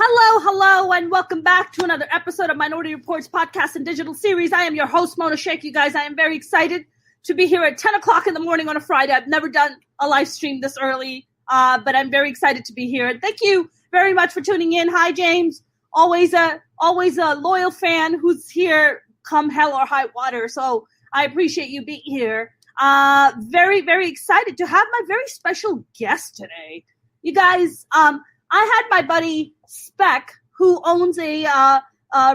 Hello, and welcome back to another episode of Minority Reportz podcast and digital series. I am your host, Mona Sheikh. You guys, I am very excited to be here at 10 o'clock in the morning on a Friday. I've never done a live stream this early, but I'm very excited to be here. And thank you very much for tuning in. Hi, James. Always a loyal fan who's here come hell or high water. So I appreciate you being here. Very, very excited to have my very special guest today. You guys, I had my buddy Spec, who owns a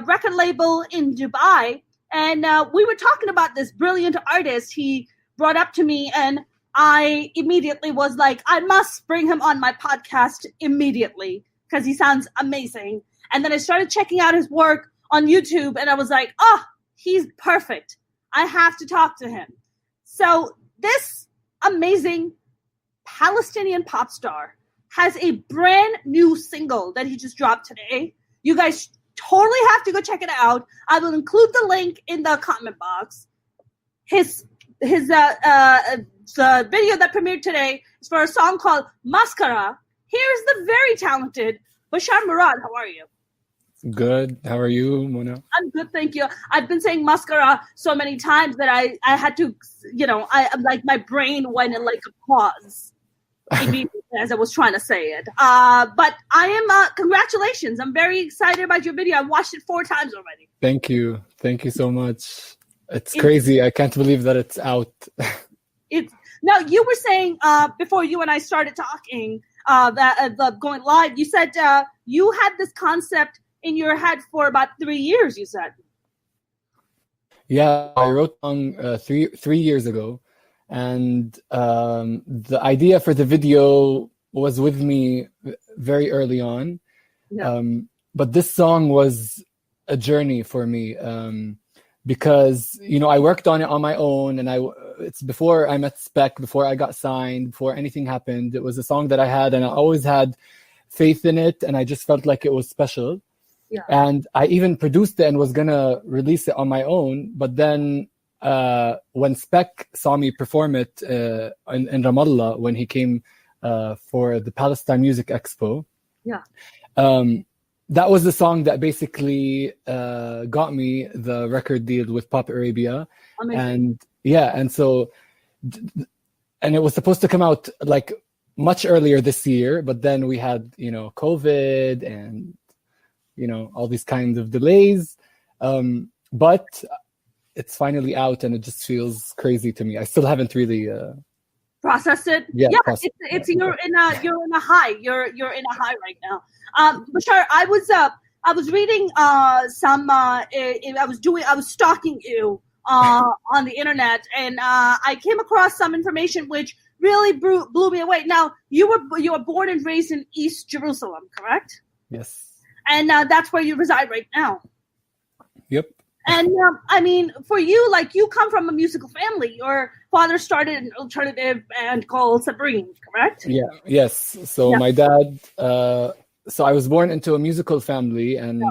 record label in Dubai, and we were talking about this brilliant artist he brought up to me, and I immediately was like, I must bring him on my podcast immediately because he sounds amazing. And then I started checking out his work on YouTube, and I was like, oh, he's perfect. I have to talk to him. So this amazing Palestinian pop star has a brand new single that he just dropped today. You guys totally have to go check it out. I will include the link in the comment box. His video that premiered today is for a song called Mascara. Here's the very talented Bashar Murad. How are you? Good. How are you, Mona? I'm good, thank you. I've been saying mascara so many times that I had to, my brain went in like a pause immediately as I was trying to say it. But I am, congratulations. I'm very excited about your video. I've watched it 4 times already. Thank you. Thank you so much. It's crazy. I can't believe that it's out. No, you were saying before you and I started talking that going live, you said you had this concept in your head for about 3 years, you said. Yeah, I wrote on 3 years ago. And the idea for the video was with me very early on. Yeah. But this song was a journey for me because, I worked on it on my own. And it's before I met Spec, before I got signed, before anything happened. It was a song that I had, and I always had faith in it. And I just felt like it was special. Yeah. And I even produced it and was going to release it on my own. But then when Spec saw me perform it in Ramallah, when he came for the Palestine Music Expo, that was the song that basically got me the record deal with Pop Arabia. Amazing. And it was supposed to come out like much earlier this year, but then we had COVID and all these kinds of delays, but it's finally out, and it just feels crazy to me. I still haven't really processed it. Yeah, you're in a high. You're in a high right now. Bashar, I was reading I was stalking you on the internet, and I came across some information which really blew me away. Now, you were born and raised in East Jerusalem, correct? Yes. And that's where you reside right now. Yep. And for you, like, you come from a musical family. Your father started an alternative band called Sabrine, correct? Yeah. Yes. So my dad. So I was born into a musical family, and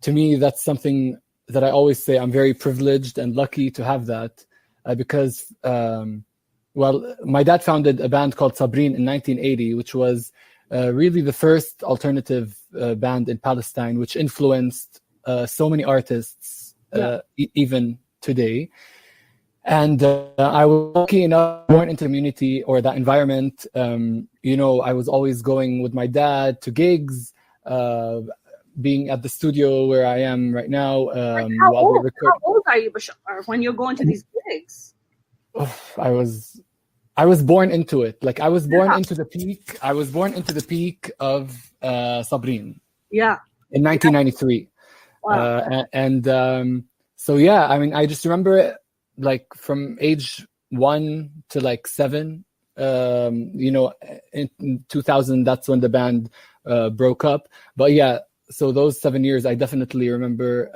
to me, that's something that I always say. I'm very privileged and lucky to have that, because my dad founded a band called Sabrine in 1980, which was really the first alternative band in Palestine, which influenced so many artists. Even today. And I was lucky enough, born into the community or that environment. I was always going with my dad to gigs, being at the studio where I am right now. How old are you, Bashar, when you're going to these gigs? I was born into it. Like, I was born into the peak. I was born into the peak of Sabrine. Yeah. In 1993. Wow. I just remember it, like, from age 1 to like 7, in 2000, that's when the band broke up. But so those 7 years, I definitely remember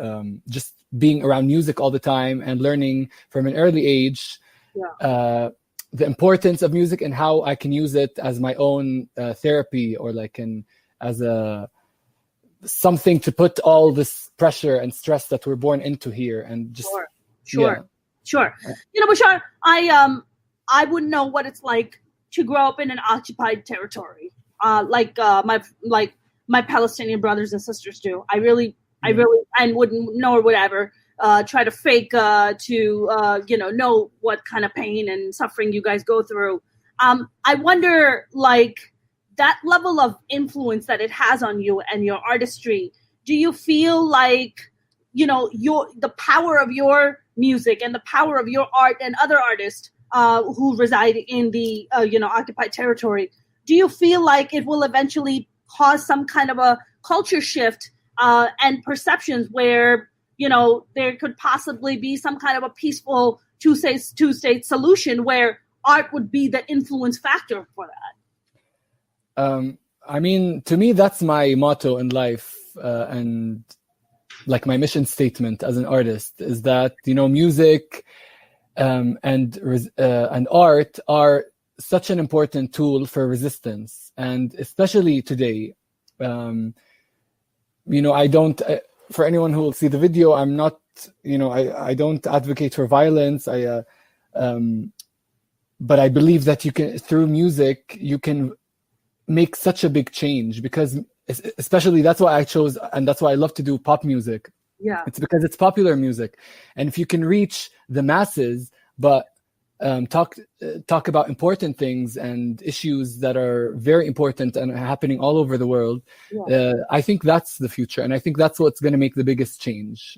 just being around music all the time and learning from an early age the importance of music and how I can use it as my own therapy, or like as a something to put all this pressure and stress that we're born into here, and just sure. Bashar, I wouldn't know what it's like to grow up in an occupied territory. my Palestinian brothers and sisters do. I really, and wouldn't, nor would ever try to fake know what kind of pain and suffering you guys go through. I wonder, like, that level of influence that it has on you and your artistry. Do you feel like, the power of your music and the power of your art and other artists who reside in the occupied territory? Do you feel like it will eventually cause some kind of a culture shift and perceptions where there could possibly be some kind of a peaceful two-state solution where art would be the influence factor for that? I mean, to me, that's my motto in life, and like my mission statement as an artist is that music and art are such an important tool for resistance, and especially today. I don't. For anyone who will see the video, I'm not. I don't advocate for violence. But I believe that you can, through music, you can make such a big change, because especially that's why I chose, and that's why I love to do pop music. Yeah, it's because it's popular music, and if you can reach the masses, but talk about important things and issues that are very important and happening all over the world, I think that's the future, and I think that's what's going to make the biggest change.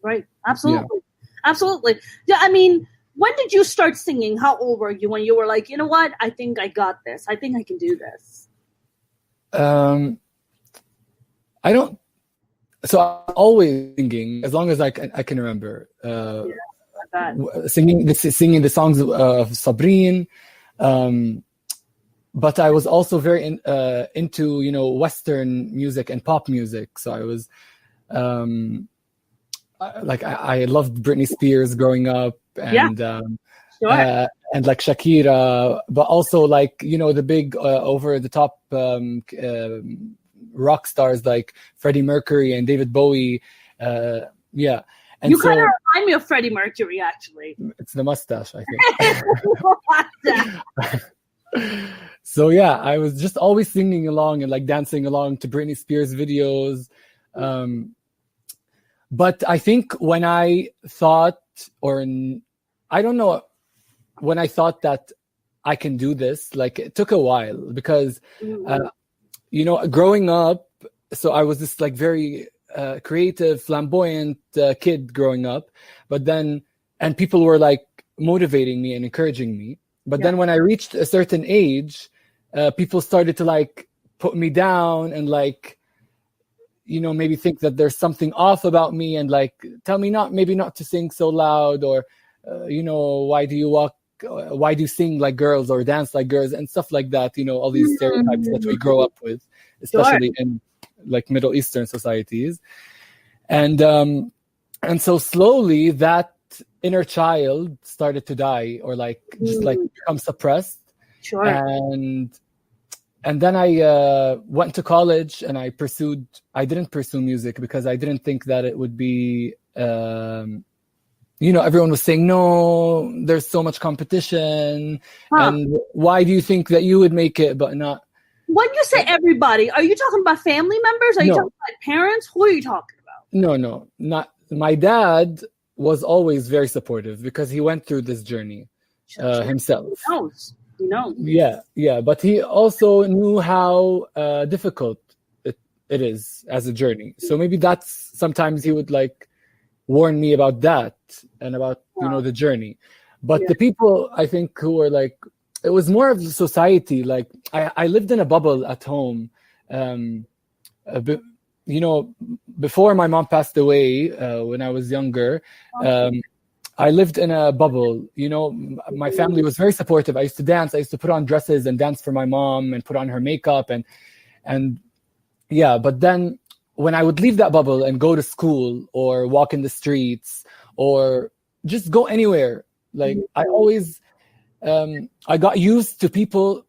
Right. Absolutely. Yeah, I mean, when did you start singing? How old were you when you were like, you know what? I think I got this. I think I can do this. I don't. So I'm always singing as long as I can remember. Singing the songs of Sabreen, but I was also very into Western music and pop music. So I was I loved Britney Spears growing up, and and like Shakira, but also like the big over the top rock stars like Freddie Mercury and David Bowie. And you kind of remind me of Freddie Mercury, actually. It's the mustache, I think. So I was just always singing along and like dancing along to Britney Spears videos. But I think when I thought, when I thought that I can do this, like it took a while, because growing up, so I was this like very creative, flamboyant kid growing up, and people were like motivating me and encouraging me. But then when I reached a certain age, people started to like put me down and like, maybe think that there's something off about me, and like tell me maybe not to sing so loud, or why do you sing like girls or dance like girls and stuff like that, all these stereotypes that we grow up with, especially in like Middle Eastern societies. And so slowly that inner child started to die, or like just like become suppressed. Sure. And then I went to college, and I didn't pursue music because I didn't think that it would be, everyone was saying, no, there's so much competition. And why do you think that you would make it, but not? When you say everybody, are you talking about family members? Are you talking about parents? Who are you talking about? No, not. My dad was always very supportive because he went through this journey himself. He knows. Yeah. But he also knew how difficult it is as a journey. So maybe that's, sometimes he would like warn me about that and about, the journey. But the people, I think, who were like, it was more of the society. Like I lived in a bubble at home. Before my mom passed away, when I was younger, I lived in a bubble. My family was very supportive. I used to dance. I used to put on dresses and dance for my mom and put on her makeup and but then when I would leave that bubble and go to school or walk in the streets or just go anywhere, like I always I got used to people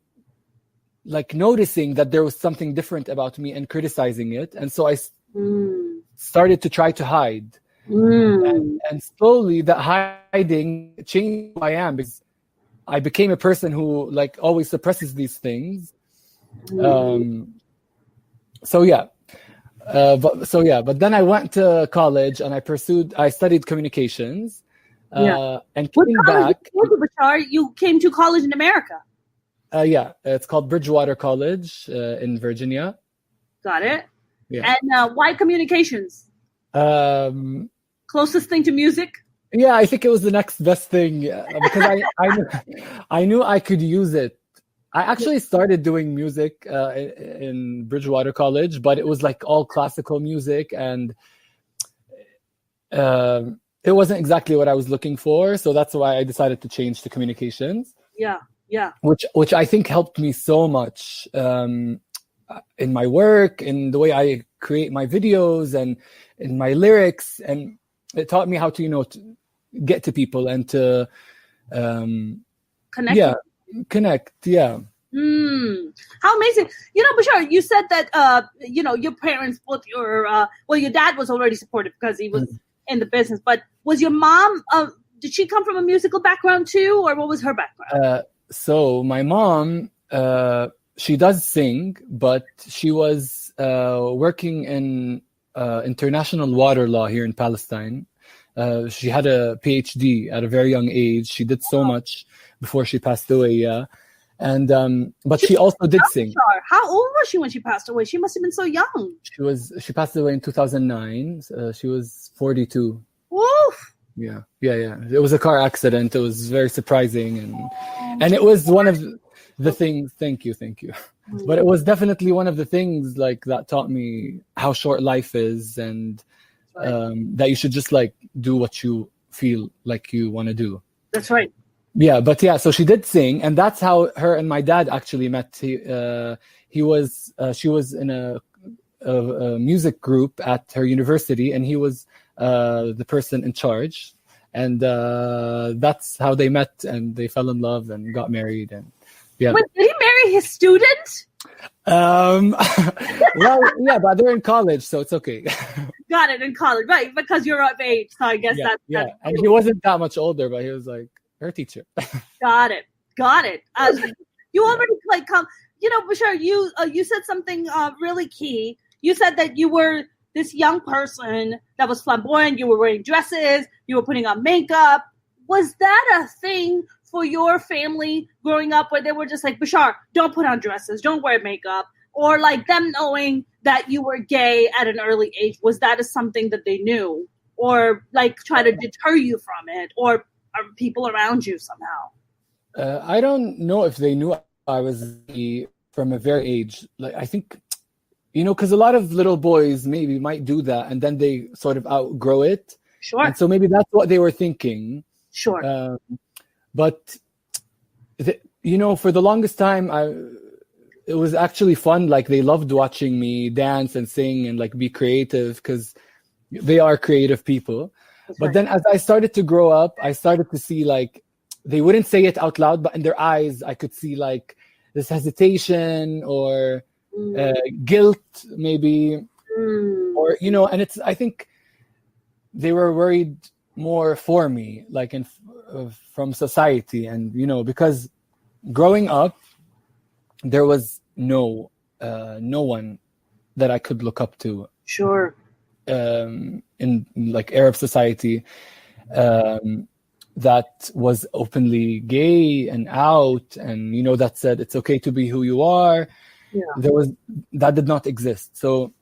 like noticing that there was something different about me and criticizing it, and so I started to try to hide. And slowly that hiding changed who I am, because I became a person who like always suppresses these things. So yeah. But then I went to college and I studied communications. And What came college back. did you go to, Bashar? You came to college in America. Yeah, it's called Bridgewater College in Virginia. Got it. Yeah. And why communications? Um, Closest thing to music? yeah, I think it was the next best thing because I knew I could use it. I actually started doing music in Bridgewater College, but it was like all classical music, and it wasn't exactly what I was looking for. So that's why I decided to change to communications. Yeah. Which I think helped me so much in my work, in the way I create my videos, and in my lyrics, and it taught me how to to get to people and to Connect. Yeah. Connect, yeah. How amazing. Bashar, you said that your parents, both your dad was already supportive because he was in the business, but was your mom did she come from a musical background too, or what was her background? So my mom, she does sing, but she was working in international water law here in Palestine. She had a PhD at a very young age. She did so much before she passed away, yeah. And but she also did sing. How old was she when she passed away? She must have been so young. She passed away in 2009. She was 42. Woof. Yeah. It was a car accident. It was very surprising, and it was one of the things. Thank you. But it was definitely one of the things like that taught me how short life is, and that you should just like do what you feel like you want to do. That's right. Yeah, but yeah, so she did sing, and that's how her and my dad actually met. She was in a music group at her university, and he was the person in charge, and that's how they met, and they fell in love and got married, and yeah. Wait, did he marry his student? Well, yeah, but they're in college, so it's okay. Got it, in college, right? Because you're of age, so I guess that's and he wasn't that much older, but he was like her teacher. Got it. You already Bashar, you said something really key. You said that you were this young person that was flamboyant. You were wearing dresses. You were putting on makeup. Was that a thing for your family growing up, where they were just like, Bashar, don't put on dresses, don't wear makeup, or like them knowing that you were gay at an early age? Was that something that they knew, or like try to deter you from it, or are people around you somehow? I don't know if they knew I was gay from a very age. Like, I think, because a lot of little boys maybe might do that, and then they sort of outgrow it. Sure. And so maybe that's what they were thinking. Sure. But for the longest time, it was actually fun. Like, they loved watching me dance and sing and like be creative, because they are creative people. But then as I started to grow up, I started to see like they wouldn't say it out loud, but in their eyes, I could see like this hesitation or guilt maybe, or, and I think they were worried more for me, like from society. And, because growing up, there was no one that I could look up to. Sure. In like Arab society, that was openly gay and out, and that said it's okay to be who you are. Yeah. That did not exist. So,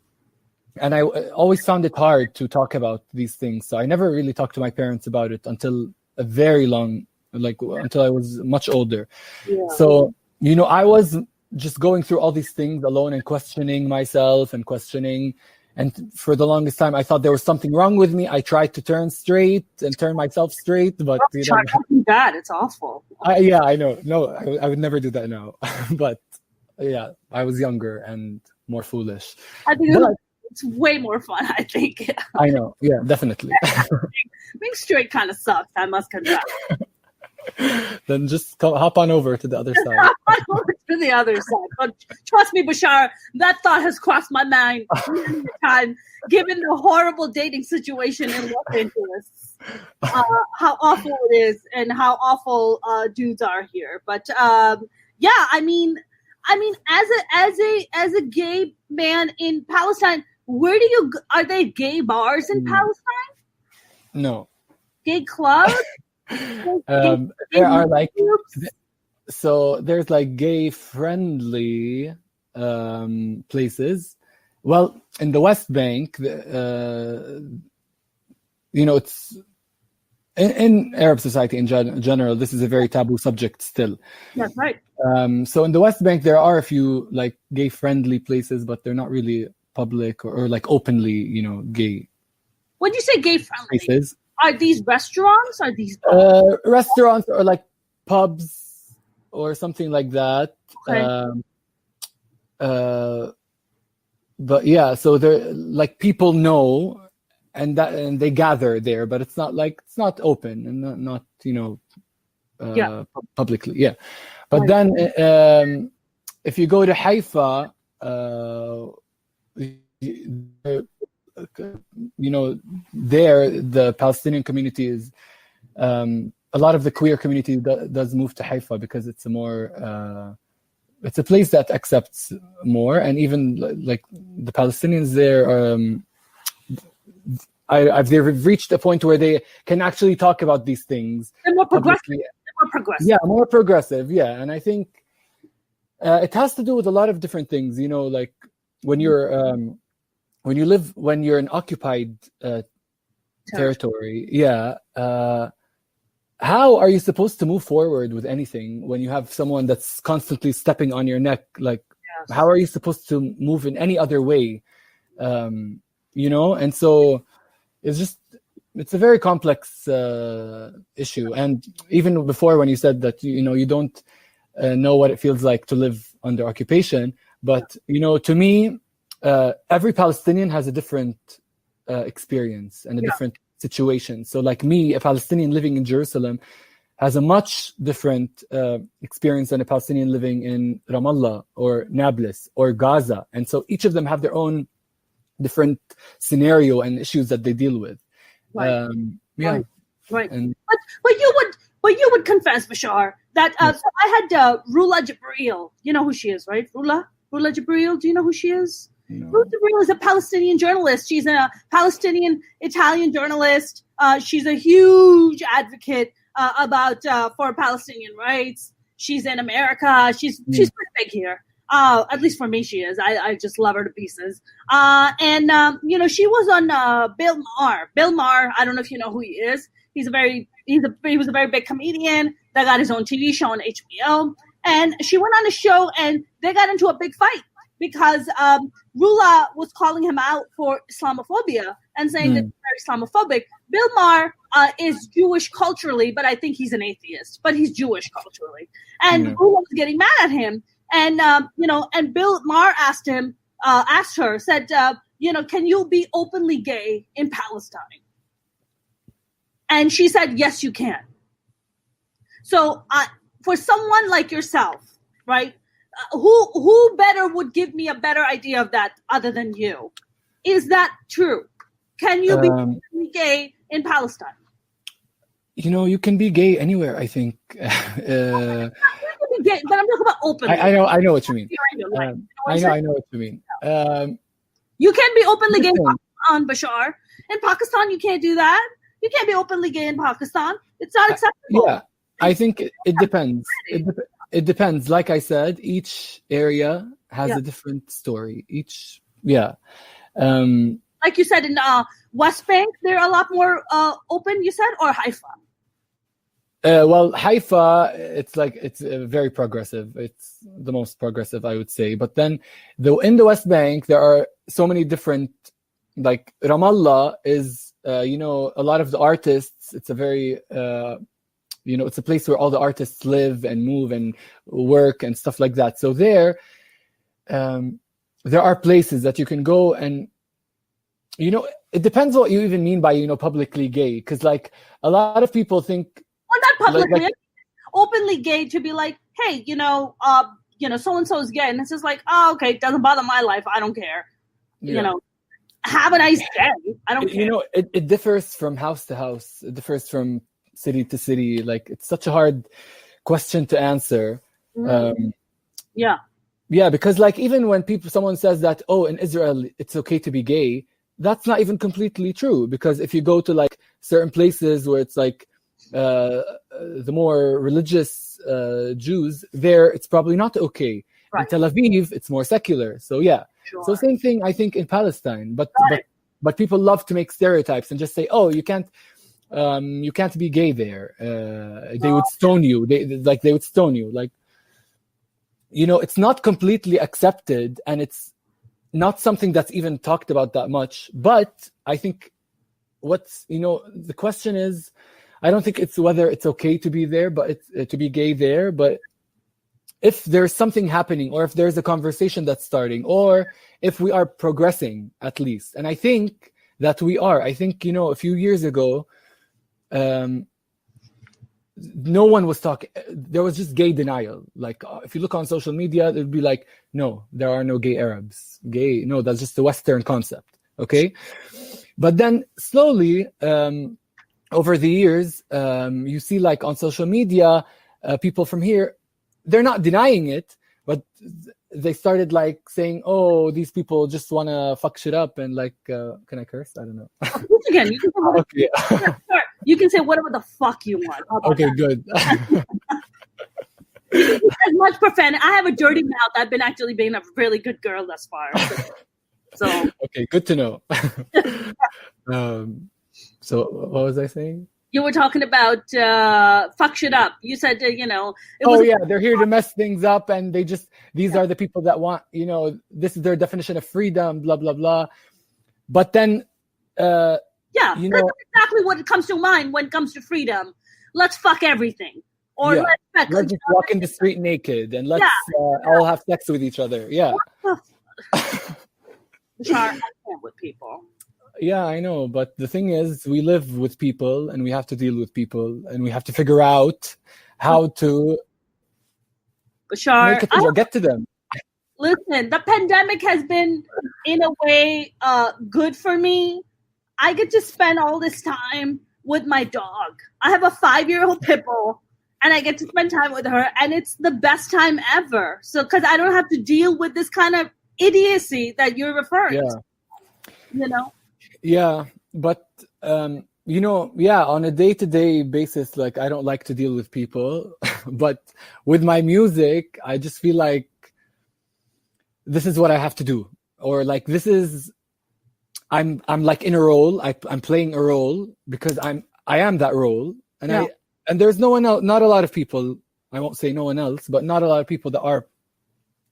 and I always found it hard to talk about these things. So I never really talked to my parents about it until a very long, until I was much older. Yeah. So, I was just going through all these things alone and questioning myself and questioning. And for the longest time, I thought there was something wrong with me. I tried to turn straight and turn myself straight, but don't do that. It's awful. I know. No, I would never do that now. But yeah, I was younger and more foolish. I think it's way more fun, I think. I know. Yeah, definitely. Being straight kind of sucks, I must confess. Then just hop on over to the other side. Hop on over to the other side. But trust me, Bashar, that thought has crossed my mind many times, given the horrible dating situation in Los Angeles. How awful it is, and how awful dudes are here. But yeah, I mean, I mean, as a gay man in Palestine, where do you? Are there gay bars in Palestine? No. Gay clubs? There are like so there's like gay friendly places. Well, in the West Bank, it's in Arab society in general. This is a very taboo subject still. That's right. So in the West Bank, there are a few like gay friendly places, but they're not really public or like openly, gay. When you say gay friendly places, are these restaurants? Are these restaurants or like pubs or something like that? Okay. But yeah, so they're like people know, and they gather there, but it's not open and not publicly. Yeah, but then if you go to Haifa, there the Palestinian community is a lot of the queer community does move to Haifa because it's it's a place that accepts more, and even like the Palestinians there they've reached a point where they can actually talk about these things. They're more progressive. Yeah, more progressive. Yeah, and I think it has to do with a lot of different things. Like when you're when you're in occupied territory. Yeah. How are you supposed to move forward with anything when you have someone that's constantly stepping on your neck? Like, how are you supposed to move in any other way? And so it's a very complex issue. And even before, when you said that, you don't know what it feels like to live under occupation, but, to me, every Palestinian has a different experience and a different situation. So like me, a Palestinian living in Jerusalem has a much different experience than a Palestinian living in Ramallah or Nablus or Gaza. And so each of them have their own different scenario and issues that they deal with. Right. Right. And, but you would confess, Bashar, that so I had Rula Jibril. You know who she is, right? Rula Jibril. Do you know who she is? No. Rula Jibril is a Palestinian journalist. She's a Palestinian Italian journalist. She's a huge advocate about for Palestinian rights. She's in America. She's pretty big here. At least for me, she is. I just love her to pieces. She was on Bill Maher. Bill Maher, I don't know if you know who he is. He was a very big comedian that got his own TV show on HBO. And she went on a show and they got into a big fight because Rula was calling him out for Islamophobia and saying that he's very Islamophobic. Bill Maher is Jewish culturally, but I think he's an atheist. But he's Jewish culturally. And Rula was getting mad at him. And, and Bill Maher asked her, said, can you be openly gay in Palestine? And she said, yes, you can. So for someone like yourself, right, who better would give me a better idea of that other than you? Is that true? Can you be openly gay in Palestine? You can be gay anywhere, I think. Gay, but I'm talking about openly. I know what you mean. I know what you mean. You can be openly gay in Pakistan, Bashar. In Pakistan, you can't do that. You can't be openly gay in Pakistan. It's not acceptable. Yeah, I think it depends. It depends. Like I said, each area has a different story. Like you said, in West Bank, they're a lot more open, you said, or Haifa? Well, Haifa, it's very progressive. It's the most progressive, I would say. But then, in the West Bank, there are so many different. Like Ramallah is, a lot of the artists. It's a very, it's a place where all the artists live and move and work and stuff like that. So there are places that you can go and, it depends what you even mean by, publicly gay, because like a lot of people think. Well, not publicly, openly gay to be like, hey, so and so is gay, and it's just like, oh, okay, it doesn't bother my life. I don't care. Have a nice day. I don't care. It differs from house to house. It differs from city to city. Like it's such a hard question to answer. Yeah. Yeah, because like even when someone says that, oh, in Israel it's okay to be gay, that's not even completely true. Because if you go to like certain places where it's like the more religious Jews, there it's probably not okay. Right. In Tel Aviv, it's more secular. So yeah. Sure. So same thing, I think, in Palestine. But people love to make stereotypes and just say, oh, you can't be gay there. They would stone you. They would stone you. Like, you know, it's not completely accepted, and it's not something that's even talked about that much. But I think the question is, I don't think it's whether it's okay to be there, but it's to be gay there. But if there's something happening, or if there's a conversation that's starting, or if we are progressing at least, and I think that we are. I think, you know, a few years ago, no one was talking. There was just gay denial. Like, if you look on social media, it would be like, no, there are no gay Arabs. Gay, no, that's just a Western concept. Okay, but then slowly, over the years, you see, like on social media, people from here, they're not denying it, but they started like saying, "Oh, these people just want to fuck shit up," and like, can I curse? I don't know. Again, you can say Okay. You can say whatever the fuck you want. Okay, that? Good. As much profanity. I have a dirty mouth. I've been actually being a really good girl thus far. So okay, good to know. So what was I saying? You were talking about fuck shit up. You said, you know. They're here to mess things up, and these are the people that want, you know, this is their definition of freedom, blah, blah, blah. But then, you know, that's exactly what comes to mind when it comes to freedom. Let's fuck everything. Or let's just walk in the street naked, and let's all have sex with each other. Yeah. Bashar, I can't with people. Yeah, I know, but the thing is, we live with people, and we have to deal with people, and we have to figure out how to Bashar, get to them. Listen, the pandemic has been, in a way, good for me. I get to spend all this time with my dog. I have a 5-year-old pit bull, and I get to spend time with her, and it's the best time ever. So, because I don't have to deal with this kind of idiocy that you're referring to. You know? Yeah, but you know, on a day-to-day basis, like, I don't like to deal with people, but with my music, I just feel like this is what I have to do, or like I'm like in a role. I'm playing a role because I am that role, and and there's no one else, not a lot of people. I won't say no one else, but not a lot of people that are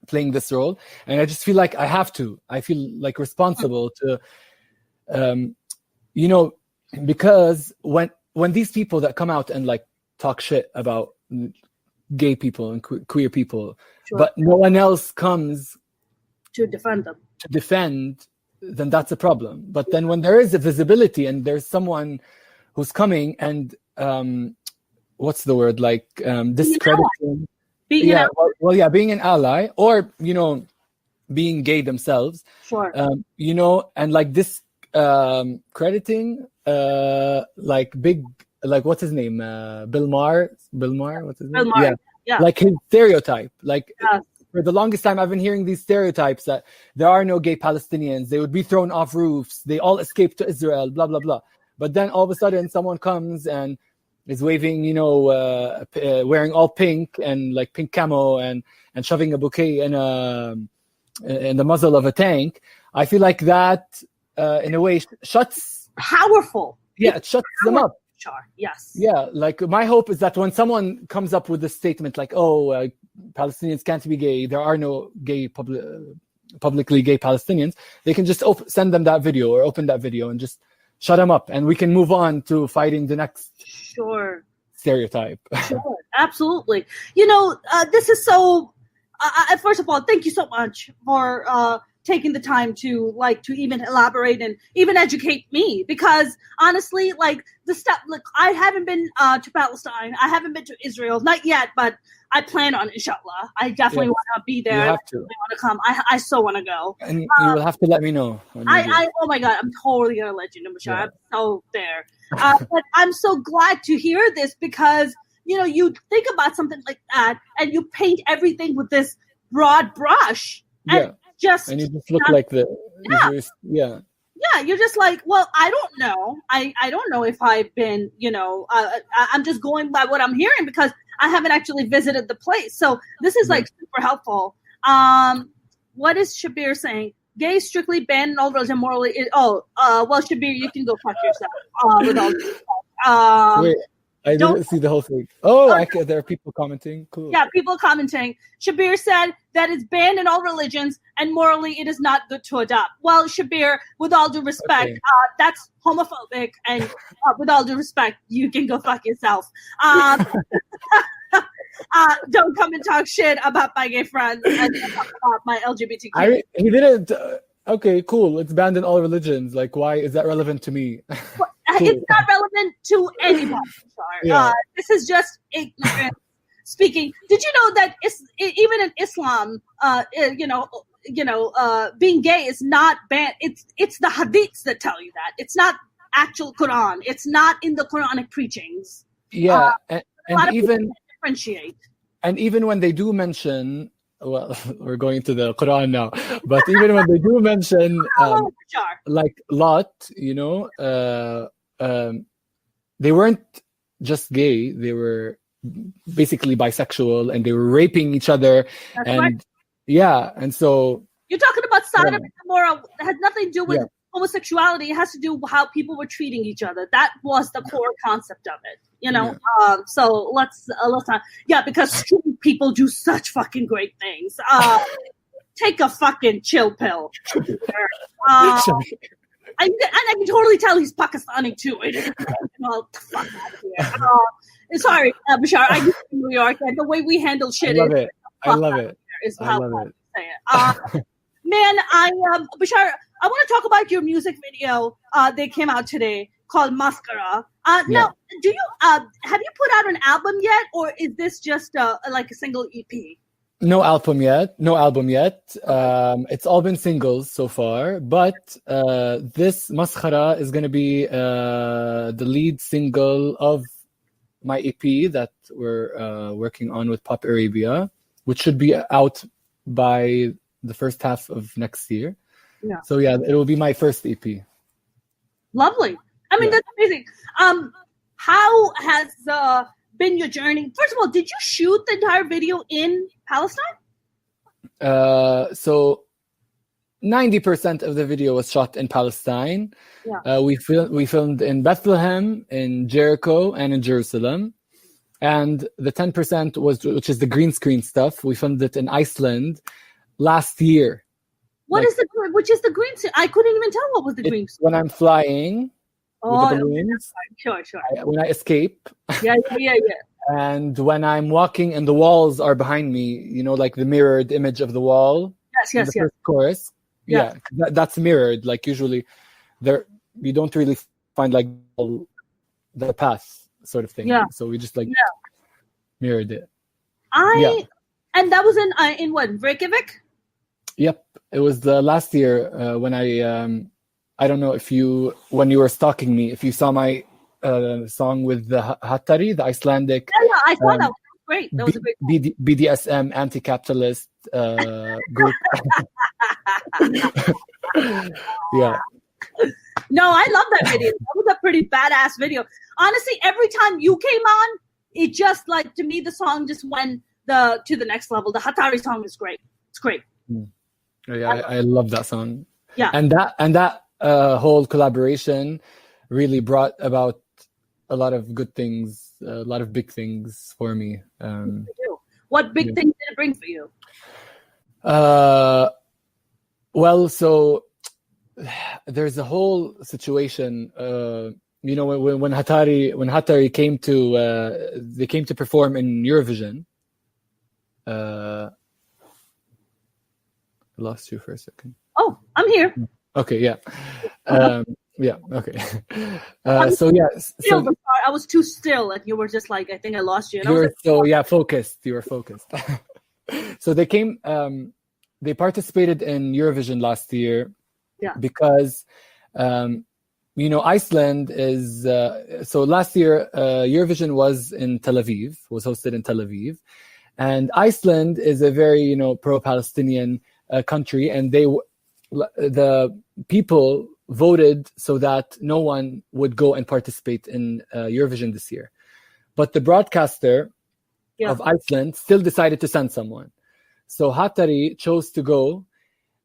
playing this role, and I just feel like I have to. I feel like responsible to. You know, because when these people that come out and like talk shit about gay people and queer people, but no one else comes to defend them, then that's a problem. But then when there is a visibility and there's someone who's coming and what's the word, like discrediting, being an ally, or, you know, being gay themselves, you know, and like this crediting like big, like, what's his name, Bill Maher, what's his name? Like his stereotype, like for the longest time I've been hearing these stereotypes that there are no gay Palestinians, they would be thrown off roofs, they all escaped to Israel, blah blah blah. But then all of a sudden someone comes and is waving, you know, wearing all pink and like pink camo and shoving a bouquet in the muzzle of a tank. I feel like that in a way shuts powerful. Yeah, it shuts them up. Yes. Yeah, like my hope is that when someone comes up with a statement like, "Oh, Palestinians can't be gay. There are no gay publicly gay Palestinians," they can just send them that video or open that video and just shut them up, and we can move on to fighting the next stereotype. Sure, absolutely. You know, this is so. First of all, thank you so much for taking the time to even elaborate and even educate me, because honestly, like the stuff, like I haven't been to Palestine, I haven't been to Israel, not yet, but I plan on, inshallah. I definitely want to be there. You have to. I want to come. I so want to go. And you will have to let me know. Oh my God, I'm totally gonna let you know, Bashar. Yeah. I'm so there. But I'm so glad to hear this, because you know, you think about something like that and you paint everything with this broad brush. And and you just look like you're just like, well, I don't know. I don't know if I've been, I'm just going by what I'm hearing because I haven't actually visited the place. So this is like super helpful. What is Shabir saying? Gay strictly banned in all religion morally. Well, Shabir, you can go fuck yourself. With all wait, I didn't see the whole thing. Oh, there are people commenting. Cool. Yeah, people commenting. Shabir said that it's banned in all religions and morally it is not good to adopt. Well, Shabir, with all due respect, that's homophobic, and with all due respect, you can go fuck yourself. Don't come and talk shit about my gay friends and talk about my LGBTQ. He didn't. Okay, cool. It's banned in all religions. Like, why is that relevant to me? Well, it's not relevant to anybody. This is just ignorant speaking. Did you know that even in Islam, being gay is not banned? It's the hadiths that tell you that. It's not actual Quran. It's not in the Quranic preachings. Yeah, and even differentiate. And even when they do mention, well, we're going to the Quran now, but even when they do mention like Lot, they weren't just gay; they were basically bisexual, and they were raping each other. That's and right. And so you're talking about Sodom and Gomorrah. It has nothing to do with homosexuality. It has to do with how people were treating each other. That was the core concept of it. So let's not. Yeah, because straight people do such fucking great things. Take a fucking chill pill. I can totally tell he's Pakistani too. Well, fuck out of here. Sorry, Bashar. I grew up in New York, and the way we handle shit I love it. Is how I say it. Man, Bashar, I want to talk about your music video that came out today called Mascara. Now, do you have you put out an album yet, or is this just like a single EP? No album yet. It's all been singles so far, but this Mascara is going to be the lead single of my EP that we're working on with Pop Arabia, which should be out by the first half of next year. Yeah. So it will be my first EP. Lovely. I mean, that's amazing. How has been your journey? First of all, did you shoot the entire video in Palestine? So 90% of the video was shot in Palestine. Yeah. We filmed in Bethlehem, in Jericho, and in Jerusalem. And the 10% which is the green screen stuff, we filmed it in Iceland last year. Which is the green screen? I couldn't even tell what was the green screen. When I'm flying with the balloons. Sure. When I escape. Yeah. And when I'm walking and the walls are behind me, like the mirrored image of the wall. Yes. First chorus. Yeah. That's mirrored. Like usually you don't really find like the path sort of thing. Yeah. So we just mirrored it. And that was in what, Reykjavik? Yep. It was the last year when I don't know when you were stalking me, if you saw my song with the Hattari, the Icelandic. Yeah, I saw that. That was great. That was a great BDSM anti-capitalist group. Yeah. No, I love that video. That was a pretty badass video. Honestly, every time you came on, it just like, to me, the song just went to the next level. The Hattari song is great. It's great. Yeah, I love that song. Yeah, and that whole collaboration really brought about a lot of good things, a lot of big things for me. What big things did it bring for you? Well, so there's a whole situation. When Hattari came to perform in Eurovision. I lost you for a second. Oh, I'm here. Okay, yeah. Okay. I was too still, and you were just like, I think I lost you. Focused. You were focused. So they came. They participated in Eurovision last year. Yeah. Because, Iceland is. So last year, Eurovision was hosted in Tel Aviv, And Iceland is a very, pro-Palestinian country, and the people voted so that no one would go and participate in Eurovision this year. But the broadcaster of Iceland still decided to send someone. So Hattari chose to go,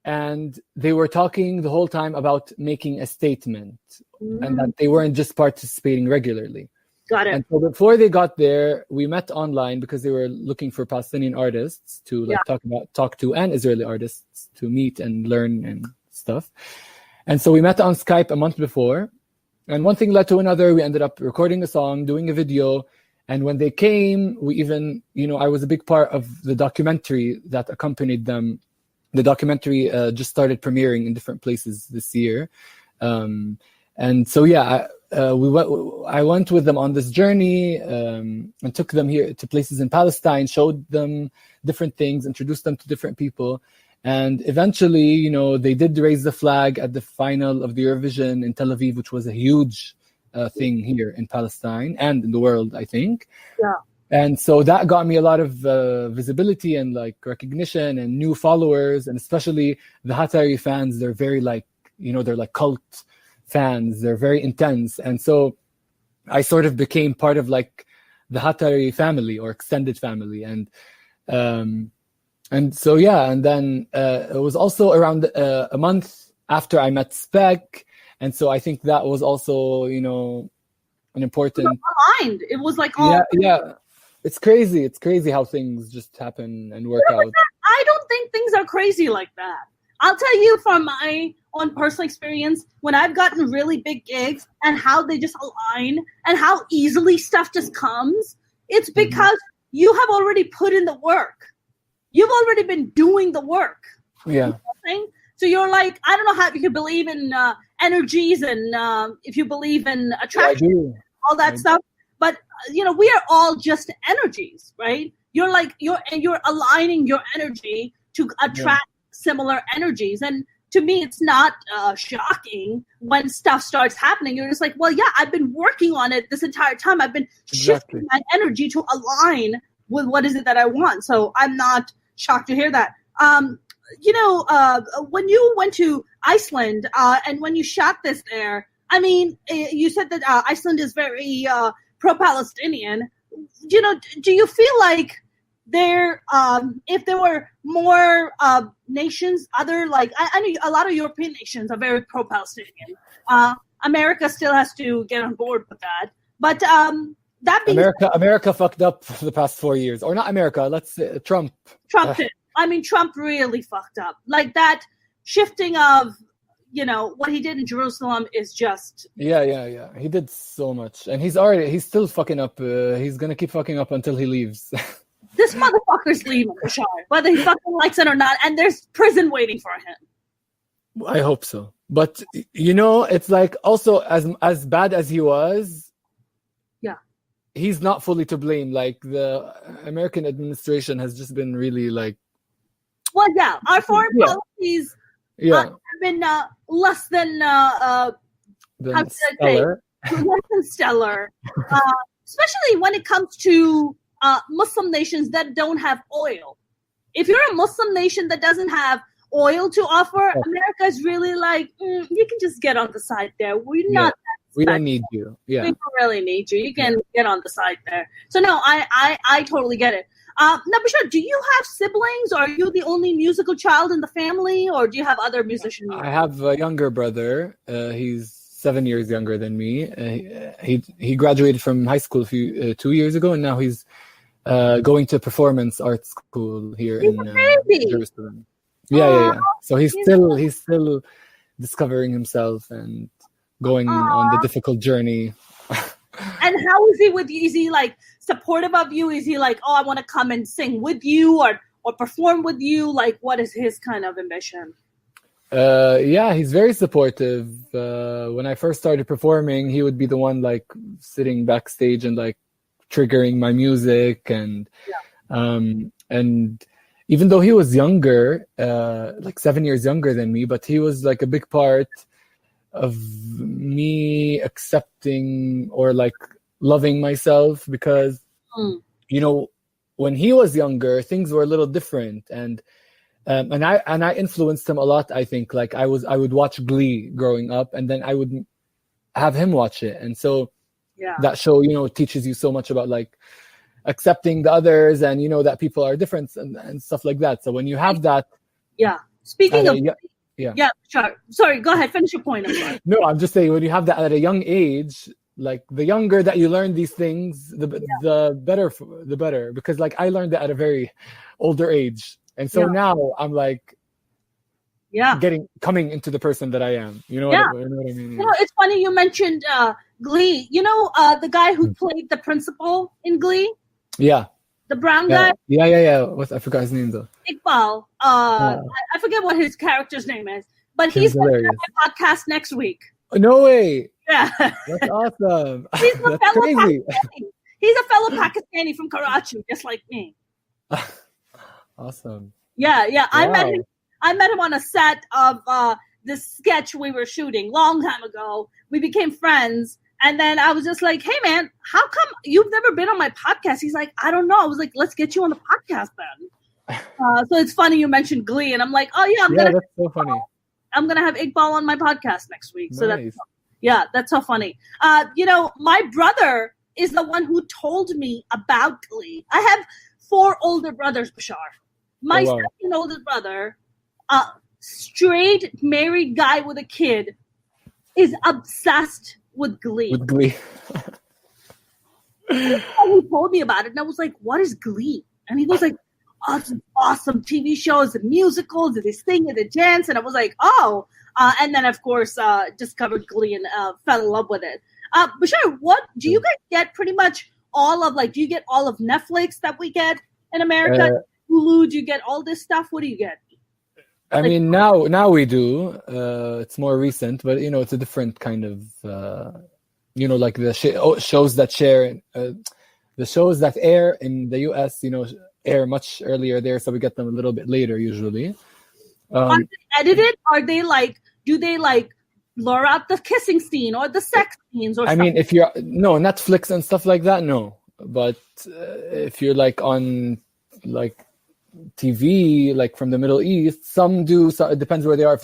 and they were talking the whole time about making a statement and that they weren't just participating regularly. Got it. And so before they got there, we met online because they were looking for Palestinian artists to talk to, and Israeli artists to meet and learn and stuff. And so we met on Skype a month before, and one thing led to another. We ended up recording a song, doing a video. And when they came, we even, I was a big part of the documentary that accompanied them. The documentary just started premiering in different places this year. And so, I went with them on this journey and took them here to places in Palestine, showed them different things, introduced them to different people. And eventually, they did raise the flag at the final of the Eurovision in Tel Aviv, which was a huge thing here in Palestine and in the world, I think. Yeah. And so that got me a lot of visibility and recognition and new followers, and especially the Hattari fans. They're very they're like cult fans. They're very intense. And so I sort of became part of the Hattari family or extended family. And so, and then it was also around a month after I met Spec. And so I think that was also, an important... aligned. It was Yeah. It's crazy. It's crazy how things just happen and work out. I don't think things are crazy like that. I'll tell you from my own personal experience, when I've gotten really big gigs and how they just align and how easily stuff just comes, it's because you have already put in the work. You've already been doing the work. Yeah. So you're like, I don't know how you can believe in energies and if you believe in attraction, all that stuff. But we are all just energies, right? You're aligning your energy to attract similar energies. And to me, it's not shocking when stuff starts happening. You're just like, well, yeah, I've been working on it this entire time. I've been shifting my energy to align with what is it that I want. So I'm not shocked to hear that. When you went to Iceland and when you shot this there, I mean, you said that Iceland is very pro-Palestinian. Do you feel like if there were more nations, I know a lot of European nations are very pro-Palestinian. America still has to get on board with that. But that being America fucked up for the past 4 years. Or not America, let's say Trump. Trump did. I mean, Trump really fucked up. Like that shifting of, what he did in Jerusalem is just... Yeah. He did so much. And he's still fucking up. He's going to keep fucking up until he leaves. This motherfucker's leaving, Bashar, whether he fucking likes it or not. And there's prison waiting for him. I hope so. But, it's like also as bad as he was... Yeah. He's not fully to blame. Like the American administration has just been really Well, yeah, our foreign policies have been less than stellar. Less than stellar, especially when it comes to Muslim nations that don't have oil. If you're a Muslim nation that doesn't have oil to offer, America is really like, you can just get on the side there. We're not. We don't need you. Yeah, we don't really need you. You can get on the side there. So no, I totally get it. Now, Bashar, do you have siblings? Or are you the only musical child in the family, or do you have other musicians? I have a younger brother. He's 7 years younger than me. He graduated from high school 2 years ago, and now he's going to performance art school here in Jerusalem. Yeah. So he's still discovering himself and going on the difficult journey. And how is he with you? Is he supportive of you? Is he like, oh, I want to come and sing with you or perform with you? Like, what is his kind of ambition? He's very supportive. When I first started performing, he would be the one sitting backstage and triggering my music and even though he was younger, 7 years younger than me, but he was a big part of me accepting or loving myself because when he was younger, things were a little different, and I influenced him a lot. I think like I would watch Glee growing up, and then I would have him watch it, and so that show, you know, teaches you so much about like accepting the others, and you know that people are different and stuff like that. So when you have that, Speaking of, sure. Sorry, go ahead. Finish your point. I'm sorry. No, I'm just saying when you have that at a young age, like the younger that you learn these things, the better. Because like I learned that at a very older age, and so now I'm like, coming into the person that I am. You know what I mean? You know, it's funny you mentioned Glee. You know, the guy who played the principal in Glee. Yeah. The brown guy? Yeah. I forgot his name though. Iqbal. I forget what his character's name is, but he's going to be on my podcast next week. No way. Yeah. That's awesome. He's a That's crazy. Pakistani. He's a fellow Pakistani from Karachi, just like me. Awesome. Yeah. Wow. I met him on a set of this sketch we were shooting long time ago. We became friends. And then I was just like, hey, man, how come you've never been on my podcast? He's like, I don't know. I was like, let's get you on the podcast then. So it's funny you mentioned Glee. And I'm like, oh, yeah. That's so funny. I'm going to have Iqbal on my podcast next week. Nice. So that's so funny. You know, my brother is the one who told me about Glee. I have 4 older brothers, Bashar. My second oldest brother, straight married guy with a kid, is obsessed with Glee. He told me about it, and I was like, what is Glee? And he was like, oh, it's an awesome TV show. It's a musical. It's this thing and a dance. And I was like, oh. And then, of course, discovered Glee and fell in love with it. Bashar, what do you guys get pretty much all of, like, do you get all of Netflix that we get in America? Hulu, do you get all this stuff? What do you get? I mean, now we do. It's more recent, but you know, it's a different kind of, you know, like the shows that the shows that air in the US, you know, air much earlier there, so we get them a little bit later usually. Are they edited? Are they like? Do they like blur out the kissing scene or the sex scenes? Or I mean, if you're Netflix and stuff like that, no. But if you're like on like TV, like from the Middle East, some do. So it depends where they are.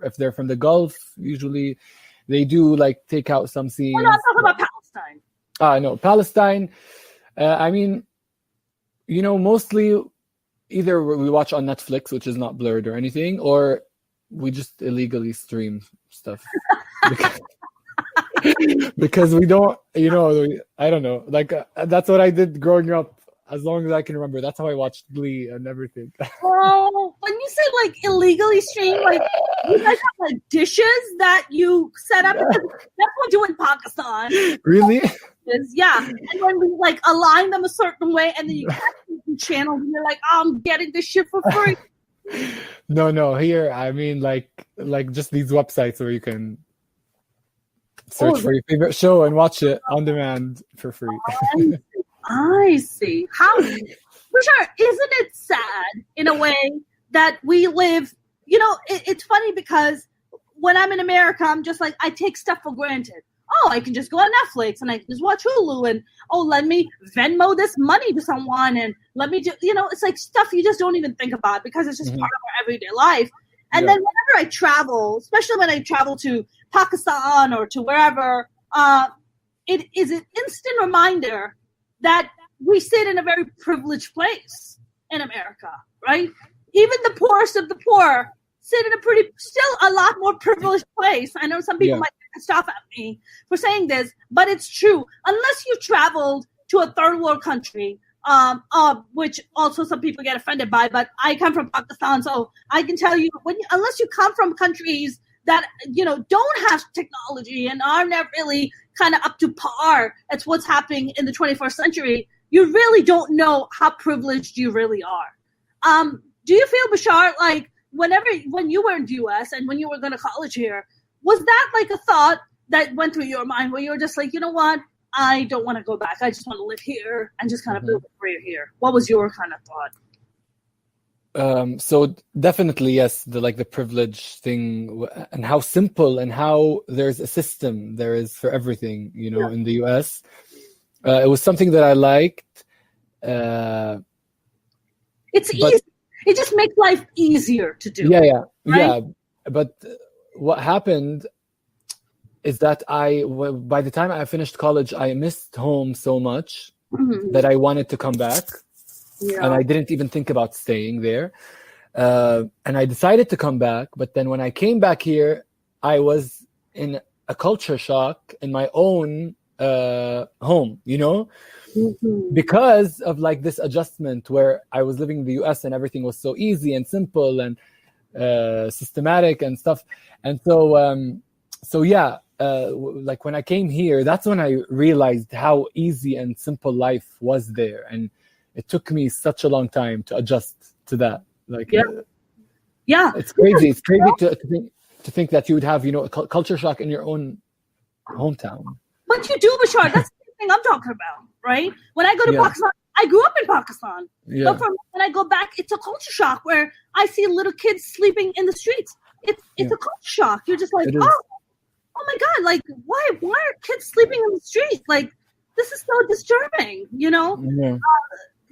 If they're from the Gulf, usually they do like take out some scenes. Well, no, I'm talking about Palestine. No, Palestine. I mean, you know, mostly either we watch on Netflix, which is not blurred or anything, or we just illegally stream stuff. Because we don't, you know, I don't know. Like that's what I did growing up. As long as I can remember, that's how I watched Glee and everything. Oh, when you say like illegally stream, like you guys have like dishes that you set up. That's what we do in Pakistan. Really? Yeah, and when we like align them a certain way, and then you catch the channel, and you're like, oh, I'm getting this shit for free. No. Here, I mean, like just these websites where you can search for your favorite show and watch it on demand for free. I see. How, Bashar, isn't it sad in a way that we live, you know, it's funny because when I'm in America, I'm just like, I take stuff for granted. Oh, I can just go on Netflix and I can just watch Hulu and, oh, let me Venmo this money to someone and let me do, you know, it's like stuff you just don't even think about because it's just part of our everyday life. And then whenever I travel, especially when I travel to Pakistan or to wherever, it is an instant reminder that we sit in a very privileged place in America, right? Even the poorest of the poor sit in still a lot more privileged place. I know some people might stop at me for saying this, but it's true. Unless you traveled to a third world country, which also some people get offended by, but I come from Pakistan, so I can tell you, unless you come from countries that, you know, don't have technology and are not really kind of up to par at what's happening in the 21st century, you really don't know how privileged you really are. Do you feel, Bashar, like when you were in the US and when you were going to college here, was that like a thought that went through your mind where you were just like, you know what, I don't want to go back. I just want to live here and just kind of build a career here. What was your kind of thought? So definitely, yes, the privilege thing and how simple and how there's a system there is for everything, you know, in the US. It was something that I liked. It's easy. It just makes life easier to do. Yeah. Right? But what happened is that by the time I finished college, I missed home so much that I wanted to come back. Yeah. And I didn't even think about staying there. And I decided to come back. But then when I came back here, I was in a culture shock in my own home, because of like this adjustment where I was living in the US and everything was so easy and simple and systematic and stuff. And so yeah, like when I came here, that's when I realized how easy and simple life was there. And it took me such a long time to adjust to that. Like, yeah, it's crazy. It's crazy to think that you would have, a culture shock in your own hometown. But you do, Bashar. That's the thing I'm talking about, right? When I go to Pakistan, I grew up in Pakistan. Yeah. But when I go back, it's a culture shock where I see little kids sleeping in the streets. It's a culture shock. You're just like, oh my God, like why are kids sleeping in the street? Like, this is so disturbing, Yeah.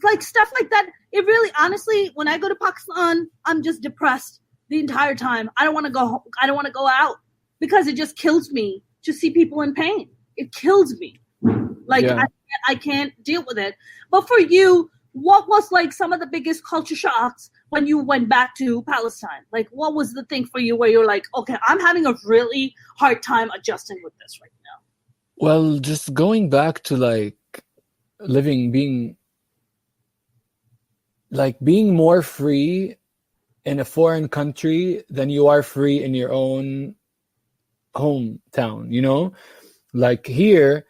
Like stuff like that. It really, honestly, when I go to Pakistan, I'm just depressed the entire time. I don't want to go home. I don't want to go out because it just kills me to see people in pain. It kills me. Like, I can't deal with it. But for you, what was like some of the biggest culture shocks when you went back to Palestine? Like, what was the thing for you where you're like, okay, I'm having a really hard time adjusting with this right now? Well, just going back to like being more free in a foreign country than you are free in your own hometown, Like here,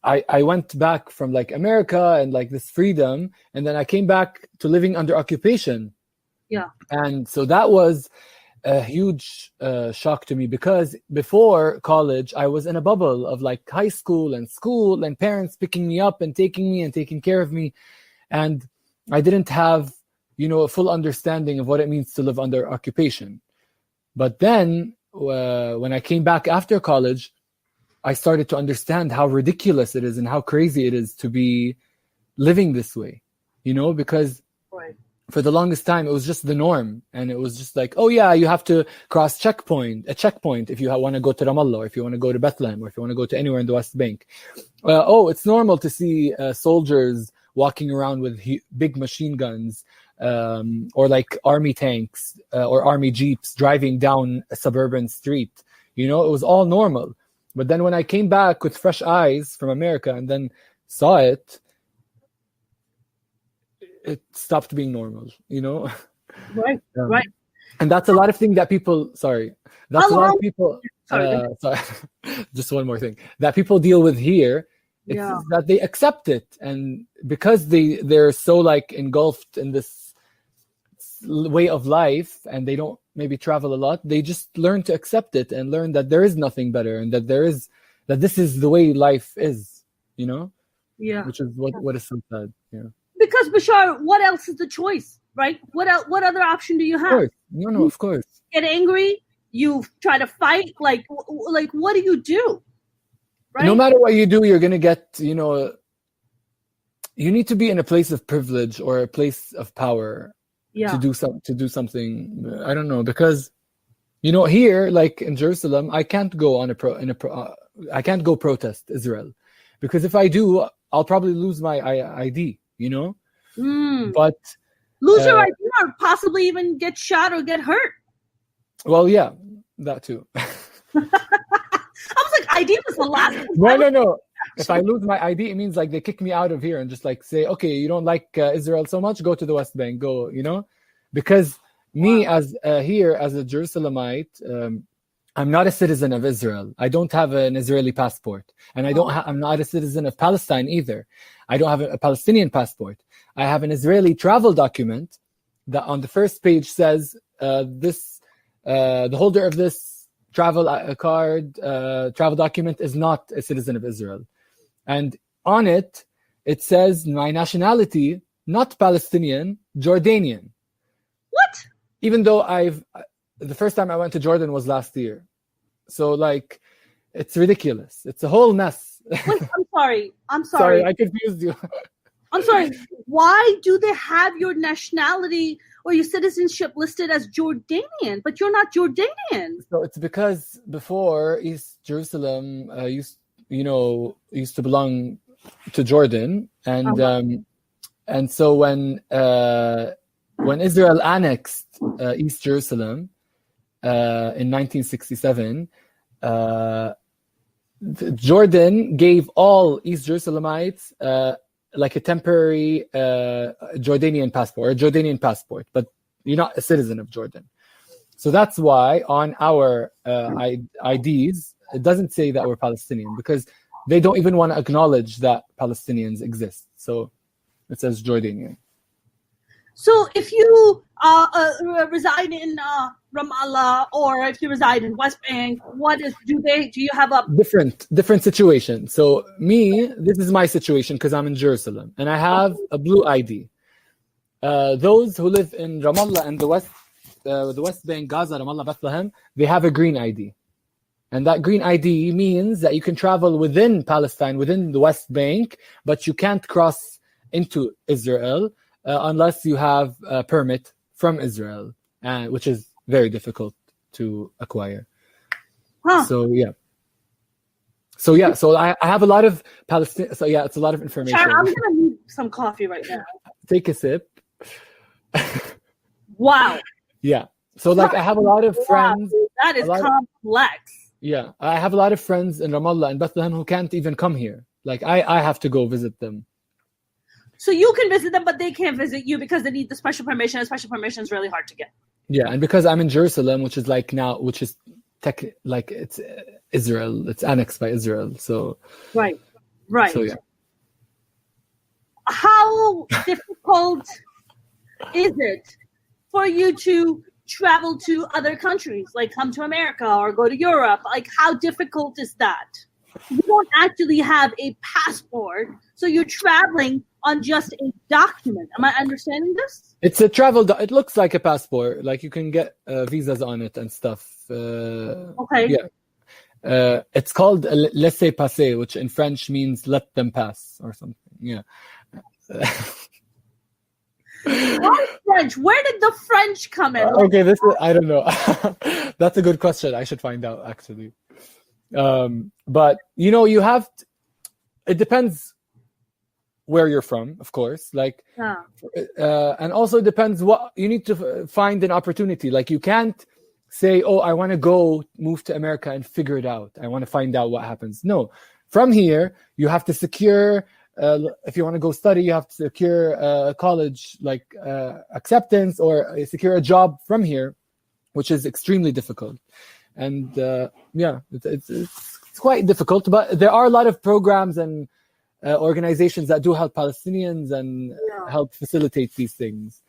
I went back from like America and like this freedom, and then I came back to living under occupation. Yeah. And so that was a huge shock to me, because before college, I was in a bubble of like high school and parents picking me up and taking me and taking care of me. And I didn't have, a full understanding of what it means to live under occupation. But then when I came back after college, I started to understand how ridiculous it is and how crazy it is to be living this way, because for the longest time, it was just the norm. And it was just like, oh yeah, you have to cross a checkpoint if you want to go to Ramallah, or if you want to go to Bethlehem, or if you want to go to anywhere in the West Bank. It's normal to see soldiers walking around with big machine guns, or like army tanks or army jeeps driving down a suburban street. It was all normal. But then when I came back with fresh eyes from America and then saw it stopped being normal, Right, right. And that's a lot of things that people, sorry. Just one more thing. That people deal with here, it's that they accept it. And because they're so like engulfed in this way of life and they don't maybe travel a lot, they just learn to accept it and learn that there is nothing better and that this is the way life is, Yeah. Which is what is so sad. Yeah. Because Bashar, what else is the choice, right? What other option do you have? Of course. No, of course. Get angry, you try to fight, like what do you do? Right? No matter what you do, you're gonna get, you need to be in a place of privilege or a place of power to do something. I don't know, because here, like in Jerusalem, I can't go I can't go protest Israel, because if I do, I'll probably lose my ID. But lose your ID or possibly even get shot or get hurt. Well, yeah, that too. I was like, ID was the last. No. If I lose my ID, it means like they kick me out of here and just like say, okay, you don't like Israel so much, go to the West Bank, go, because me as here as a Jerusalemite, I'm not a citizen of Israel. I don't have an Israeli passport, and I'm not a citizen of Palestine either. I don't have a Palestinian passport. I have an Israeli travel document that on the first page says the holder of this travel document is not a citizen of Israel. And on it says my nationality, not Palestinian, Jordanian. What? Even though the first time I went to Jordan was last year. So like, it's ridiculous. It's a whole mess. Wait, I'm sorry. Sorry, I confused you. I'm sorry. Why do they have your nationality or your citizenship listed as Jordanian, but you're not Jordanian? So it's because before East Jerusalem used to belong to Jordan, and so when Israel annexed East Jerusalem in 1967, Jordan gave all East Jerusalemites like a temporary Jordanian passport, or a Jordanian passport, but you're not a citizen of Jordan. So that's why on our IDs, it doesn't say that we're Palestinian, because they don't even want to acknowledge that Palestinians exist. So it says Jordanian. So if you reside in Ramallah, or if you reside in West Bank, do you have a different situation? So this is my situation because I'm in Jerusalem and I have a blue ID. Those who live in Ramallah and the West Bank, Gaza, Ramallah, Bethlehem, they have a green ID. And that green ID means that you can travel within Palestine, within the West Bank, but you can't cross into Israel unless you have a permit from Israel, which is very difficult to acquire. Huh. So I have a lot of Palestinian. So yeah, it's a lot of information. Char, I'm gonna need some coffee right now. Take a sip. Wow. Yeah. So like I have a lot of friends. That is complex. Yeah, I have a lot of friends in Ramallah and Bethlehem who can't even come here. Like I have to go visit them. So you can visit them, but they can't visit you because they need the special permission. And special permission is really hard to get. Yeah, and because I'm in Jerusalem, which is it's Israel. It's annexed by Israel. So right. So yeah. How difficult is it for you to travel to other countries, like come to America or go to Europe? Like, how difficult is that? You don't actually have a passport, so you're traveling on just a document. Am I understanding this? It's a travel. It looks like a passport. Like you can get visas on it and stuff. Okay. Yeah. It's called laissez-passer, which in French means "let them pass" or something. Yeah. Why French? Where did the French come in? Okay, I don't know. That's a good question. I should find out actually. But it depends where you're from, of course. Like, and also it depends what you need to find an opportunity. Like you can't say, "Oh, I want to move to America and figure it out. I want to find out what happens." No, from here you have to secure. If you want to go study, you have to secure college acceptance or secure a job from here, which is extremely difficult. And it's quite difficult. But there are a lot of programs and organizations that do help Palestinians and help facilitate these things.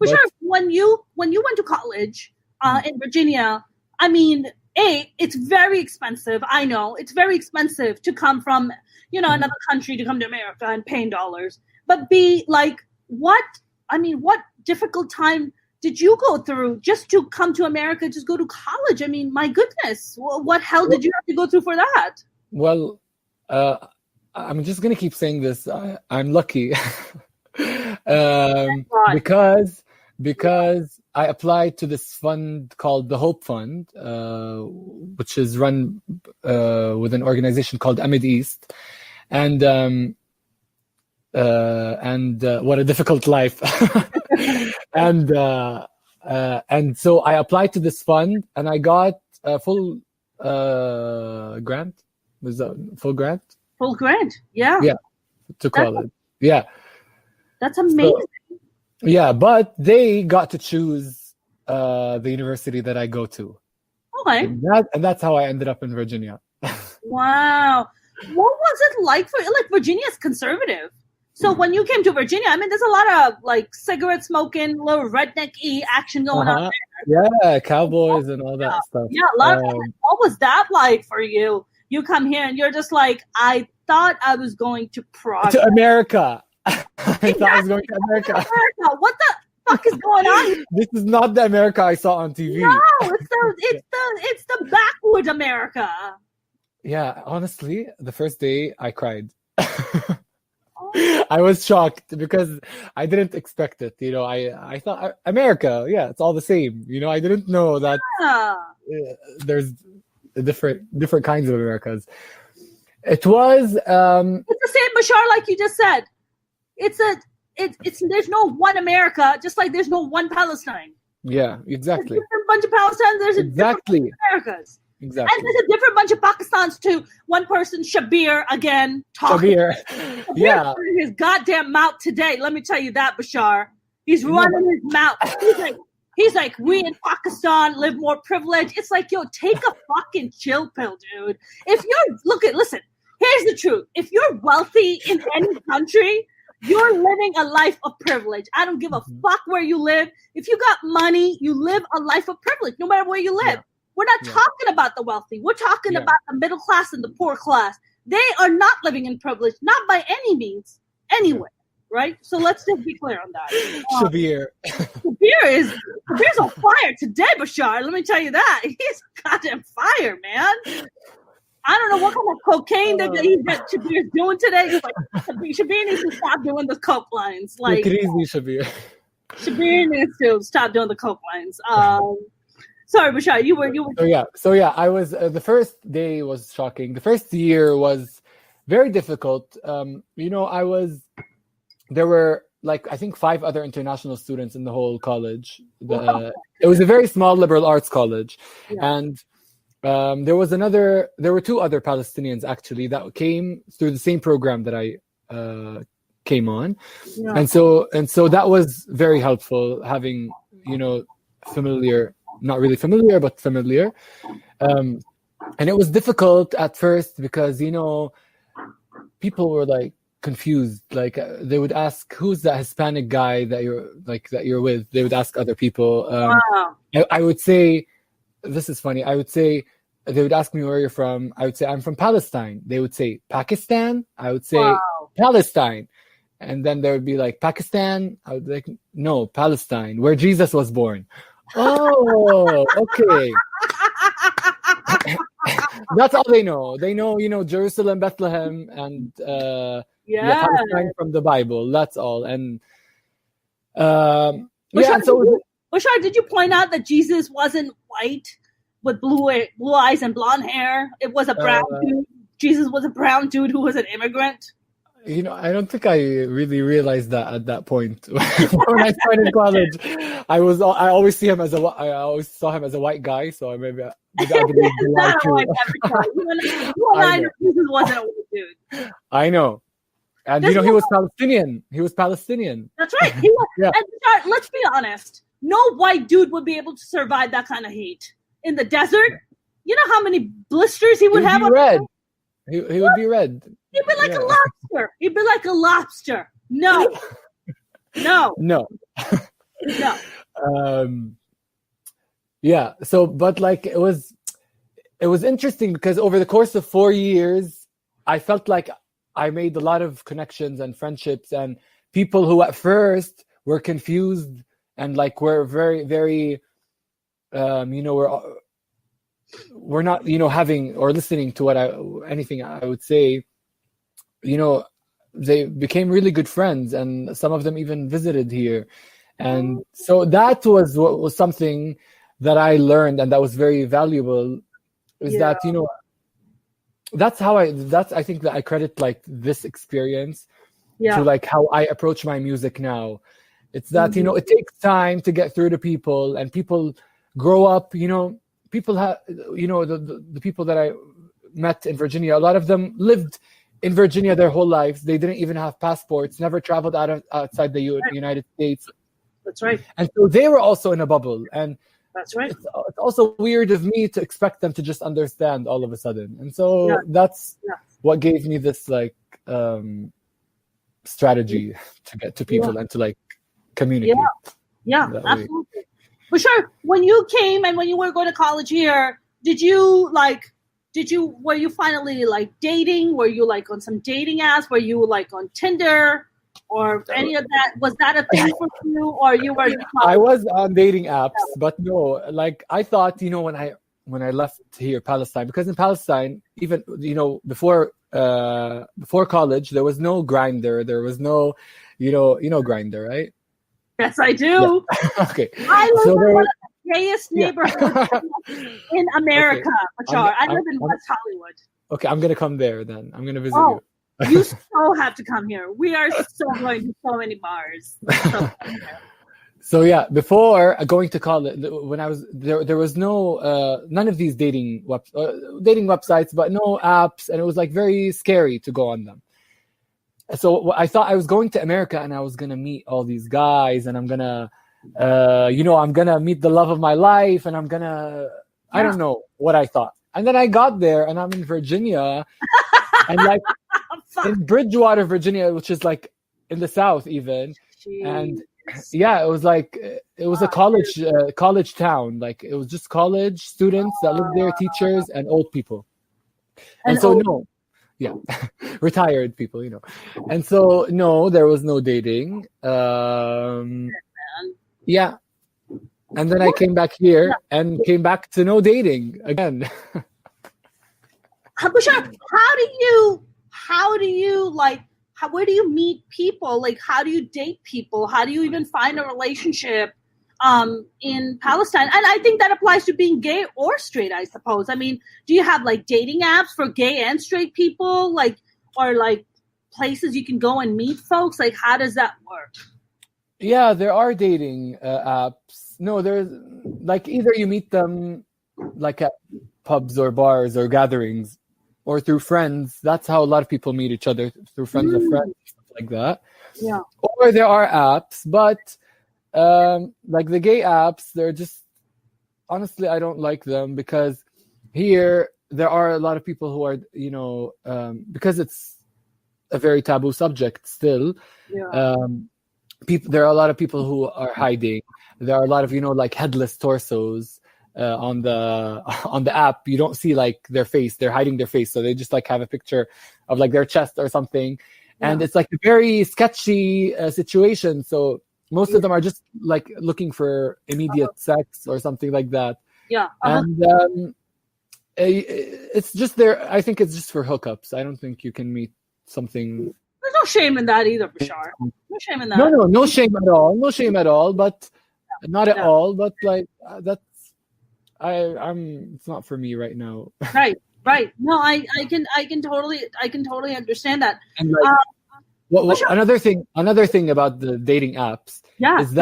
Sure. When you went to college in Virginia, I mean, A, it's very expensive. I know it's very expensive to come from another country to come to America and pay in dollars. But B, what difficult time did you go through just to come to America, just go to college? I mean, my goodness, what hell did you have to go through for that? Well, I'm just going to keep saying this. I'm lucky because I applied to this fund called the Hope Fund, which is run with an organization called Amid East. And what a difficult life. and so I applied to this fund and I got a full grant. Was that full grant? Full grant, yeah. Yeah, to college. Yeah. That's amazing. So, but they got to choose the university that I go to. Okay. And that's how I ended up in Virginia. Wow. What was it like Virginia is conservative. So when you came to Virginia, I mean, there's a lot of cigarette smoking, little redneck-y action going on there. Yeah, cowboys and all that stuff. Yeah, a lot of what was that like for you? You come here and you're just like, I thought I was going to Prague. To America. I thought I was going to America. What the fuck is going on? This is not the America I saw on TV. No, it's the backwoods America. Yeah, honestly, the first day I cried. I I was shocked because I didn't expect it. I thought America, yeah, it's all the same. I didn't know that there's different kinds of Americas. It was it's the same, Bashar, like you just said. It's there's no one America, just like there's no one Palestine. Yeah, exactly. There's a different bunch of Palestinians. There's a different bunch of Americas. Exactly. And there's a different bunch of Pakistans too. One person, Shabir, again, talking. Shabir, yeah. His goddamn mouth today. Let me tell you that, Bashar. He's running his mouth. He's like, we in Pakistan live more privileged. It's like, yo, take a fucking chill pill, dude. Listen, here's the truth. If you're wealthy in any country, you're living a life of privilege. I don't give a fuck where you live. If you got money, you live a life of privilege, no matter where you live. Yeah. We're not talking about the wealthy. We're talking about the middle class and the poor class. They are not living in privilege, not by any means, anyway, right? So let's just be clear on that. Shabir's on fire today, Bashar. Let me tell you that. He's goddamn fire, man. I don't know what kind of cocaine that Shabir's doing today. It's like, Shabir needs to stop doing the coke lines. Like, take it easy, Shabir. Shabir needs to stop doing the coke lines. Sorry, Bashar, you were. So yeah, I was. The first day was shocking. The first year was very difficult. There were I think 5 other international students in the whole college. It was a very small liberal arts college, and there were 2 other Palestinians actually that came through the same program that I came on, and so that was very helpful having familiar. Not really familiar, but familiar. And it was difficult at first because, people were confused. They would ask, who's that Hispanic guy that you're with? They would ask other people. I would say, this is funny. I would say, they would ask me where you're from. I would say, I'm from Palestine. They would say, Pakistan? I would say, Palestine. And then there would be Pakistan? I would be like, no, Palestine, where Jesus was born. Oh, okay. That's all they know. They know, Jerusalem, Bethlehem, and Palestine from the Bible. That's all. And Bashar, did you point out that Jesus wasn't white with blue eyes and blonde hair? It was a brown dude. Jesus was a brown dude who was an immigrant. I don't think I really realized that at that point. When I started college, I always saw him as a white guy, so maybe I believe the lie too. Jesus wasn't a white dude. I know, and he was Palestinian. He was Palestinian. That's right. He was. And let's be honest. No white dude would be able to survive that kind of heat in the desert. You know how many blisters he would have? Red. He would be red. He'd be like a lobster. He'd be like a lobster. No. Yeah. So, but it was interesting because over the course of 4 years, I felt like I made a lot of connections and friendships and people who at first were confused and were very, very, we're not, having or listening to anything I would say. They became really good friends, and some of them even visited here. And so that was something that I learned, and that was very valuable. Is that I think that I credit this experience to how I approach my music now. It's that it takes time to get through to people, and people grow up. People have the people that I met in Virginia. A lot of them lived in Virginia their whole lives. They didn't even have passports, never traveled outside the United States. That's right. And so they were also in a bubble. And that's right. It's also weird of me to expect them to just understand all of a sudden. And so that's what gave me this strategy to get to people and to communicate. Yeah, absolutely. For sure. When you came and when you were going to college here, were you finally dating? Were you on some dating apps? Were you on Tinder or any of that? Was that a thing for you, or you were? I was on dating apps, but no. I thought, when when I left here, Palestine, because in Palestine, even before college, there was no Grinder, there was no, Grinder, right? Yes, I do. Yeah. Okay. I live So in there one was, of the gayest neighborhoods in America, okay. Bashar. I live in West Hollywood. Okay, I'm gonna come there then. I'm gonna visit Oh, you. you so have to come here. We are so going to so many bars. So yeah, before going to college, when I was there was no none of these dating websites, but no apps, and it was like very scary to go on them. So I thought I was going to America and I was gonna meet all these guys, and I'm gonna, I'm gonna meet the love of my life, and I'm gonna, I don't know what I thought. And then I got there, and I'm in Virginia, and like in Bridgewater, Virginia, which is like in the South even, and. Yeah, it was a college town. Like it was just college students that lived there, teachers and old people. And so retired people, And so no, there was no dating. Yeah. And then I came back here and came back to no dating again. Bashar, where do you meet people? Like, how do you date people? How do you even find a relationship in Palestine? And I think that applies to being gay or straight, I suppose. I mean, do you have like dating apps for gay and straight people? Like, or like places you can go and meet folks? Like, how does that work? Yeah, there are dating apps. No, there's like either you meet them like at pubs or bars or gatherings, or through friends. That's how a lot of people meet each other, through friends of friends, stuff like that. Yeah. Or there are apps, but like the gay apps, they're just, honestly, I don't like them, because here there are a lot of people who are, because it's a very taboo subject still. Yeah. There are a lot of people who are hiding. There are a lot of, like headless torsos. On the app, you don't see like their face. They're hiding their face, so they just like have a picture of like their chest or something, and it's like a very sketchy situation. So most of them are just like looking for immediate sex or something like that. Yeah, and it's just there. I think it's just for hookups. I don't think you can meet something. There's no shame in that either, Bashar. No shame in that. No shame at all. No shame at all. But not at all. But like that's. It's not for me right now. Right. No, I can totally understand that. And like, another thing about the dating apps is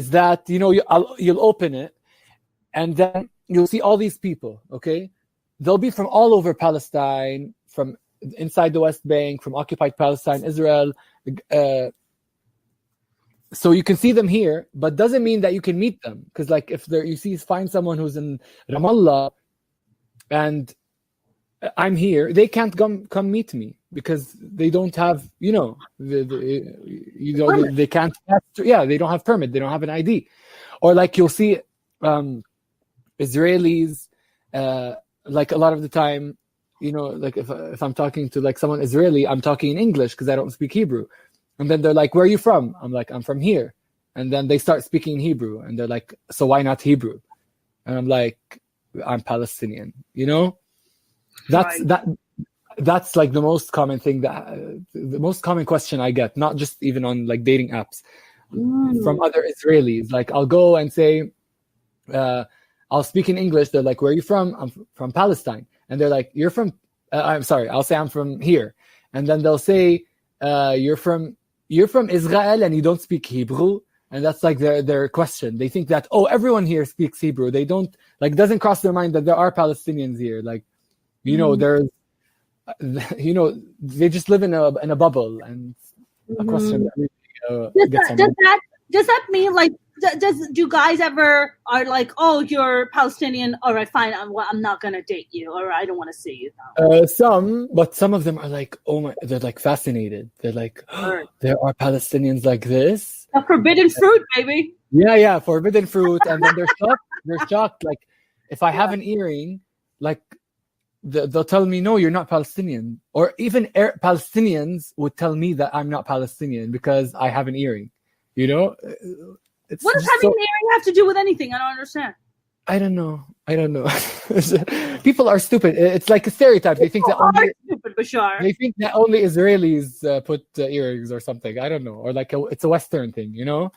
that you'll open it, and then you'll see all these people. Okay, they'll be from all over Palestine, from inside the West Bank, from occupied Palestine, Israel. So you can see them here, but doesn't mean that you can meet them. Because like if find someone who's in Ramallah and I'm here, they can't come meet me because they don't have, they can't. They don't have permit. They don't have an ID. Or like you'll see Israelis, like a lot of the time, like if I'm talking to like someone Israeli, I'm talking in English because I don't speak Hebrew. And then they're like, "Where are you from?" I'm like, "I'm from here." And then they start speaking Hebrew, and they're like, "So why not Hebrew?" And I'm like, "I'm Palestinian." That's like the most common thing, the most common question I get, not just even on like dating apps, from other Israelis. Like I'll go and say, I'll speak in English. They're like, "Where are you from?" "I'm from Palestine." And they're like, "You're from?" I'm sorry. I'll say I'm from here, and then they'll say, You're from Israel and you don't speak Hebrew?" And that's like their question. They think that, everyone here speaks Hebrew. They don't, like, doesn't cross their mind that there are Palestinians here. Like, there's, they just live in a bubble, and a question that really gets on. Does that mean like, do guys ever are like, "Oh, you're Palestinian, all right, fine, I'm not gonna date you, or I don't want to see you now"? Some of them are like, they're like fascinated. They're like, there are Palestinians like this. A forbidden fruit, baby. Yeah, forbidden fruit. And then they're shocked. Like, if I have an earring, like they'll tell me, "No, you're not Palestinian." Or even Palestinians would tell me that I'm not Palestinian because I have an earring. What It's does having an earring have to do with anything? I don't understand. I don't know. I don't know. People are stupid. It's like a stereotype. They think that only stupid, Bashar. they think that only Israelis put earrings or something. I don't know, or like it's a Western thing, you know?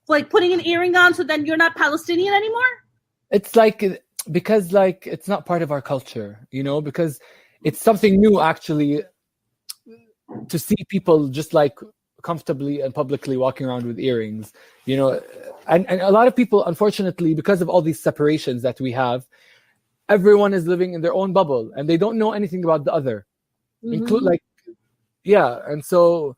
Like putting an earring on, so then you're not Palestinian anymore. It's like because like it's not part of our culture, you know? Because it's something new, actually, to see people just like comfortably and publicly walking around with earrings, you know, and a lot of people, unfortunately, because of all these separations that we have, everyone is living in their own bubble and they don't know anything about the other. And so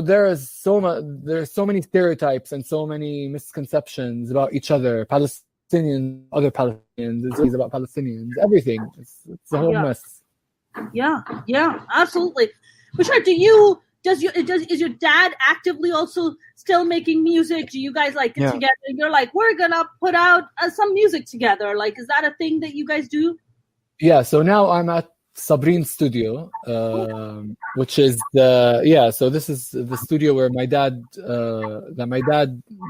there's so many stereotypes and so many misconceptions about each other, Palestinians, other Palestinians, Israelis about Palestinians, everything. It's a whole mess. Yeah, absolutely. Bashar, is your dad actively also still making music? Do you guys like get together and you're like, we're gonna put out some music together? Like, is that a thing that you guys do? Yeah, so now I'm at Sabrine's studio, which is so this is the studio where my dad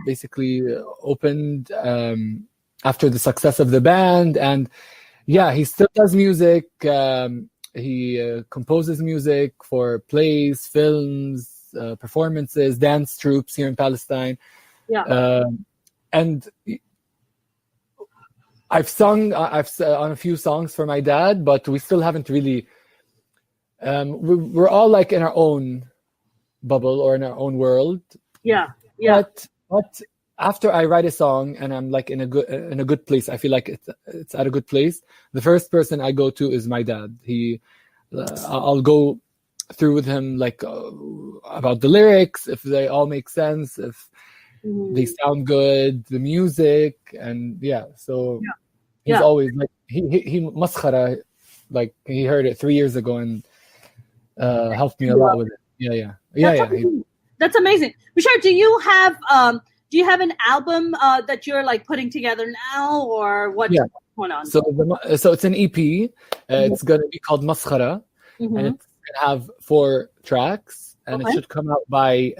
basically opened after the success of the band, and he still does music. He composes music for plays, films, performances, dance troupes here in Palestine. And I've sung on a few songs for my dad, but we still haven't really. We're all like in our own bubble or in our own world. But after I write a song and I'm like in a good place, I feel like it's at a good place. The first person I go to is my dad. I'll go through with him like about the lyrics, if they all make sense, if they sound good, the music, and so he's always like he maskhara, like he heard it 3 years ago and helped me a lot with it. That's amazing. Bashar, do you have an album that you're like putting together now, or what's going on? So it's an EP. It's going to be called Maskhara, and it's going to have 4 tracks, and it should come out by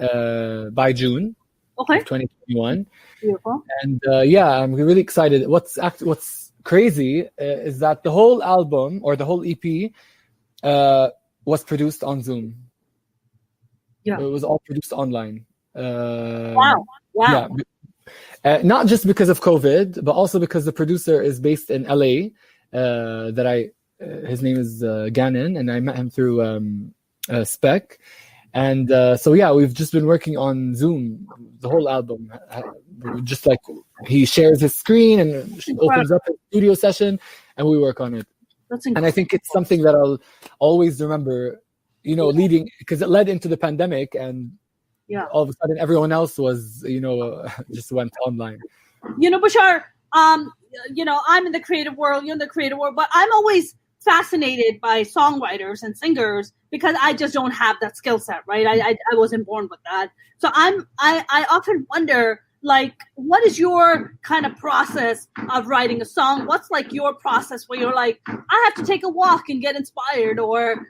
June of 2021. Beautiful. And I'm really excited. What's crazy is that the whole album or the whole EP was produced on Zoom. It was all produced online. Wow. Not just because of COVID, but also because the producer is based in LA. His name is Gannon, and I met him through Spec. And we've just been working on Zoom the whole album. Just like he shares his screen and opens up a studio session, and we work on it. That's incredible. And I think it's something that I'll always remember, leading, because it led into the pandemic, and all of a sudden everyone else was, just went online. Bashar, I'm in the creative world, you're in the creative world, but I'm always fascinated by songwriters and singers because I just don't have that skill set, right? I wasn't born with that. So I often wonder, like, what is your kind of process of writing a song? What's like your process where you're like, I have to take a walk and get inspired, or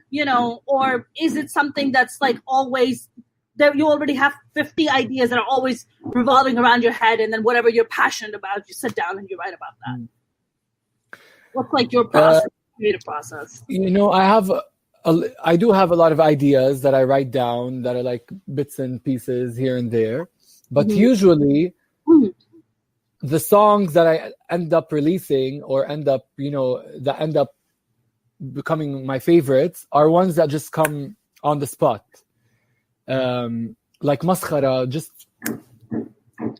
is it something that's like always that you already have 50 ideas that are always revolving around your head, and then whatever you're passionate about, you sit down and you write about that? What's like your process, creative process? I do have a lot of ideas that I write down that are like bits and pieces here and there. But usually the songs that I end up releasing or end up becoming my favorites are ones that just come on the spot. Like Maskhara,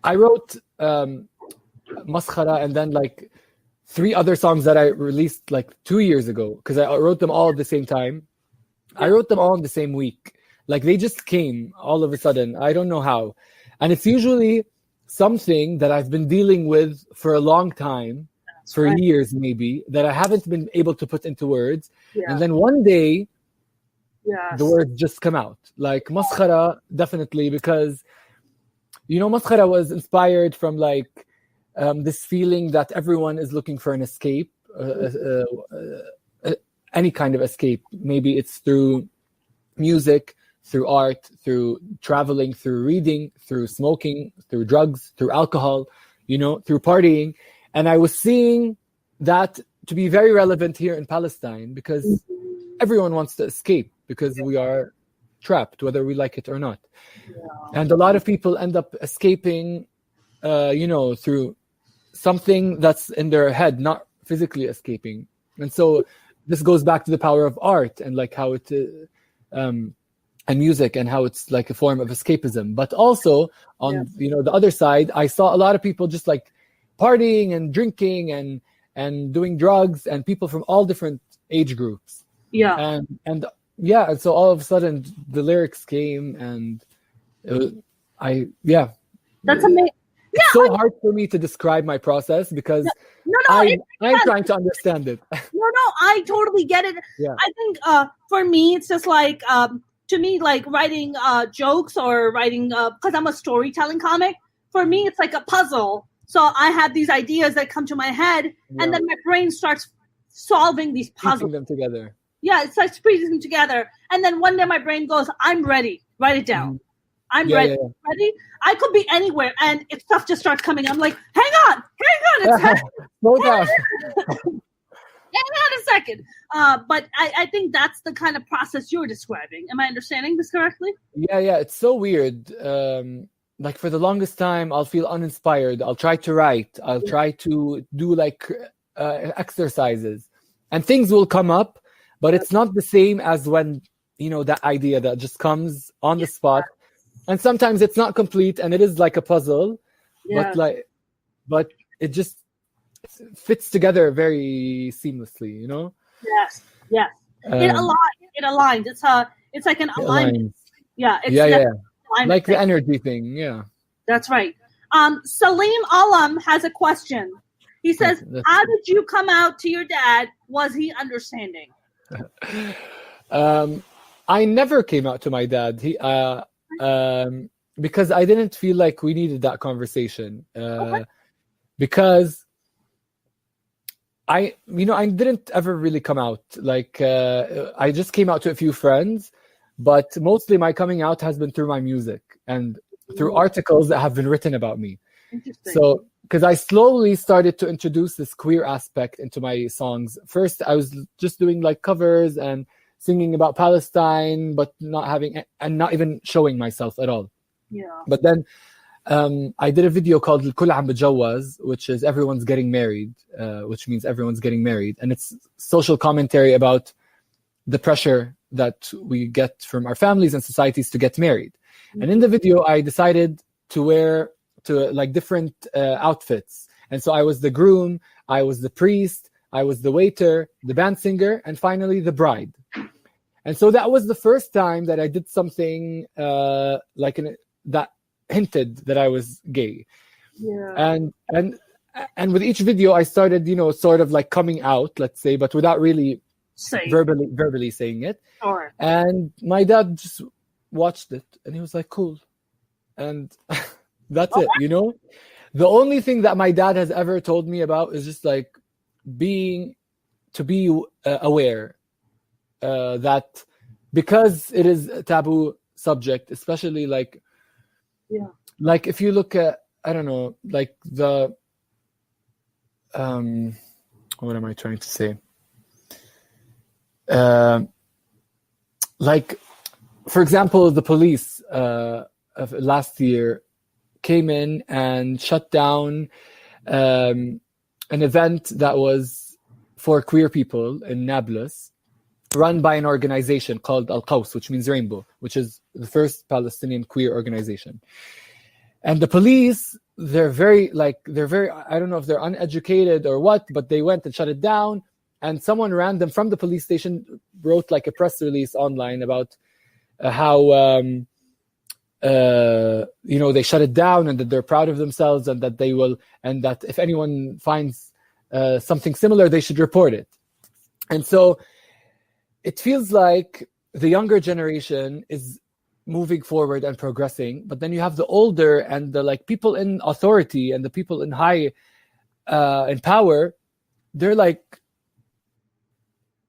I wrote Maskhara and then like 3 other songs that I released like 2 years ago, because I wrote them all at the same time. I wrote them all in the same week. Like they just came all of a sudden. I don't know how. And it's usually something that I've been dealing with for a long time, for years maybe, that I haven't been able to put into words. And then one day, the words just come out. Like Maskhara, definitely, because, Maskhara was inspired from like this feeling that everyone is looking for an escape, any kind of escape. Maybe it's through music, through art, through traveling, through reading, through smoking, through drugs, through alcohol, through partying. And I was seeing that to be very relevant here in Palestine because everyone wants to escape because we are trapped, whether we like it or not. And a lot of people end up escaping, through something that's in their head, not physically escaping. And so this goes back to the power of art and like how it, and music and how it's like a form of escapism. But also on, the other side, I saw a lot of people just like partying and drinking and doing drugs, and people from all different age groups. Yeah. And so all of a sudden the lyrics came, and that's amazing. It's so hard for me to describe my process because I'm trying to understand it. No, I totally get it. Yeah. I think for me, it's just like, to me, like writing jokes or writing, because I'm a storytelling comic, for me, it's like a puzzle. So I have these ideas that come to my head, and then my brain starts solving these puzzles. Putting them together. Yeah, it starts piecing them together. And then one day my brain goes, I'm ready. Write it down. Mm-hmm. I'm ready. Yeah. Ready? I could be anywhere, and if stuff just starts coming, I'm like, hang on. It's slow down. Hang on a second. But I think that's the kind of process you're describing. Am I understanding this correctly? Yeah. It's so weird. Like for the longest time, I'll feel uninspired. I'll try to write. I'll try to do like exercises, and things will come up, but it's not the same as when, that idea that just comes on the spot. And sometimes it's not complete, and it is like a puzzle, but it just fits together very seamlessly, Yes. It aligns. It's like an alignment. Yeah. It's like the energy thing. Yeah. That's right. Salim Alam has a question. He says, "How did you come out to your dad? Was he understanding?" I never came out to my dad. Because I didn't feel like we needed that conversation. Because I didn't ever really come out. Like I just came out to a few friends, but mostly my coming out has been through my music and through articles that have been written about me. Interesting. So, because I slowly started to introduce this queer aspect into my songs. First, I was just doing like covers and singing about Palestine, but not even showing myself at all. Yeah. But then I did a video called "Kul Am Bajawaz," which is everyone's getting married, which means everyone's getting married, and it's social commentary about the pressure that we get from our families and societies to get married. Mm-hmm. And in the video, I decided to wear like different outfits, and so I was the groom, I was the priest, I was the waiter, the band singer, and finally the bride. And so that was the first time that I did something that hinted that I was gay. Yeah. And with each video, I started, sort of like coming out, let's say, but without really verbally saying it. Sure. And my dad just watched it, and he was like, "Cool," and that's it. The only thing that my dad has ever told me about is just like be aware that because it is a taboo subject, especially like if you look at, I don't know, like the what am I trying to say? Like, for example, the police of last year came in and shut down an event that was for queer people in Nablus, run by an organization called Al-Qaws, which means rainbow, which is the first Palestinian queer organization. And the police, they're very, I don't know if they're uneducated or what, but they went and shut it down. And someone random from the police station wrote like a press release online about how, they shut it down and that they're proud of themselves and that they will, and that if anyone finds something similar, they should report it. And so it feels like the younger generation is moving forward and progressing, but then you have the older and the like people in authority and the people in high in power, they're like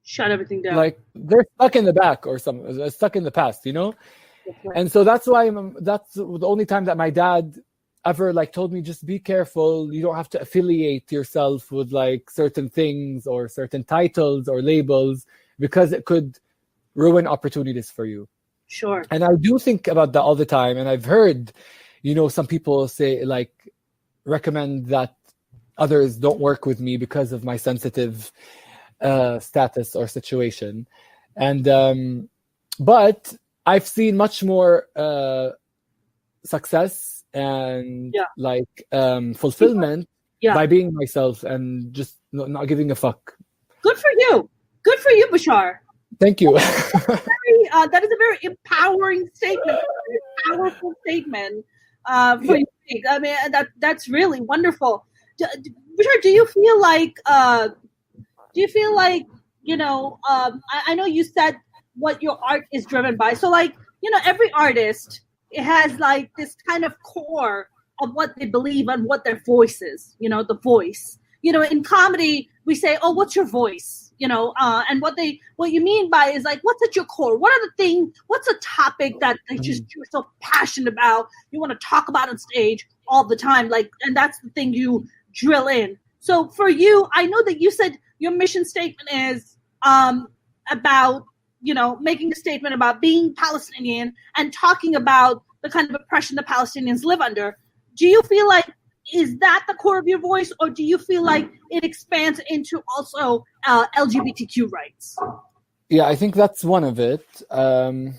shut everything down. Like they're stuck in the back or something, stuck in the past, Right. And so that's why that's the only time that my dad ever like told me, just be careful. You don't have to affiliate yourself with like certain things or certain titles or labels, because it could ruin opportunities for you. Sure. And I do think about that all the time. And I've heard, some people say, like, recommend that others don't work with me because of my sensitive status or situation. And but I've seen much more success and fulfillment by being myself and just not giving a fuck. Good for you, Bashar. Thank you. That is a very empowering statement, a powerful statement for you. I mean, that's really wonderful. Bashar, do you feel like I know you said what your art is driven by. So like, every artist, it has like this kind of core of what they believe and what their voice is, the voice. In comedy, we say, oh, what's your voice? And what you mean by is like, what's at your core? What are the things, what's a topic that you're so passionate about, you want to talk about on stage all the time, like, and that's the thing you drill in. So for you, I know that you said your mission statement is about, making a statement about being Palestinian and talking about the kind of oppression the Palestinians live under. Do you feel like, is that the core of your voice, or do you feel like it expands into also LGBTQ rights? Yeah, I think that's one of it. I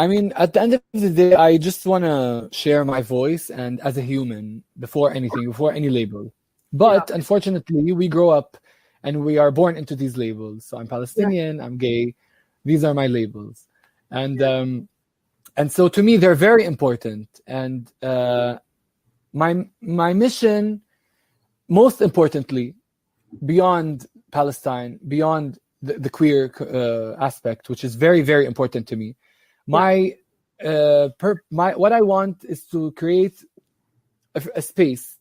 mean, at the end of the day, I just want to share my voice and as a human before anything, before any label. But unfortunately, we grow up and we are born into these labels. So I'm Palestinian, I'm gay. These are my labels. And so to me, they're very important. And my mission, most importantly, beyond Palestine, beyond the queer aspect, which is very, very important to me, what I want is to create a space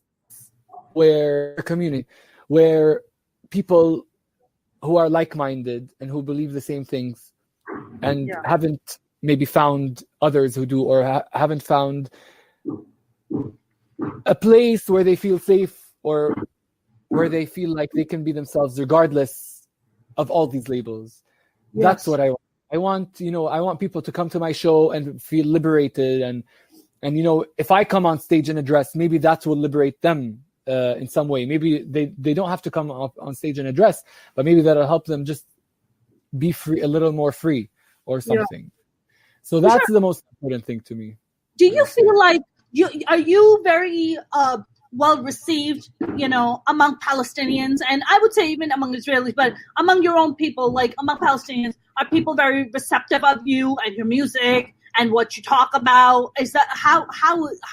where a community, where people who are like-minded and who believe the same things and haven't maybe found others who do, or haven't found a place where they feel safe or where they feel like they can be themselves regardless of all these labels. Yes. That's what I want. I want people to come to my show and feel liberated, and if I come on stage and address, maybe that will liberate them in some way. Maybe they don't have to come up on stage and address, but maybe that'll help them just be free, a little more free or something. Yeah. So that's the most important thing to me. Do you feel like are you very well received, among Palestinians, and I would say even among Israelis, but among your own people, like among Palestinians, are people very receptive of you and your music and what you talk about? Is that how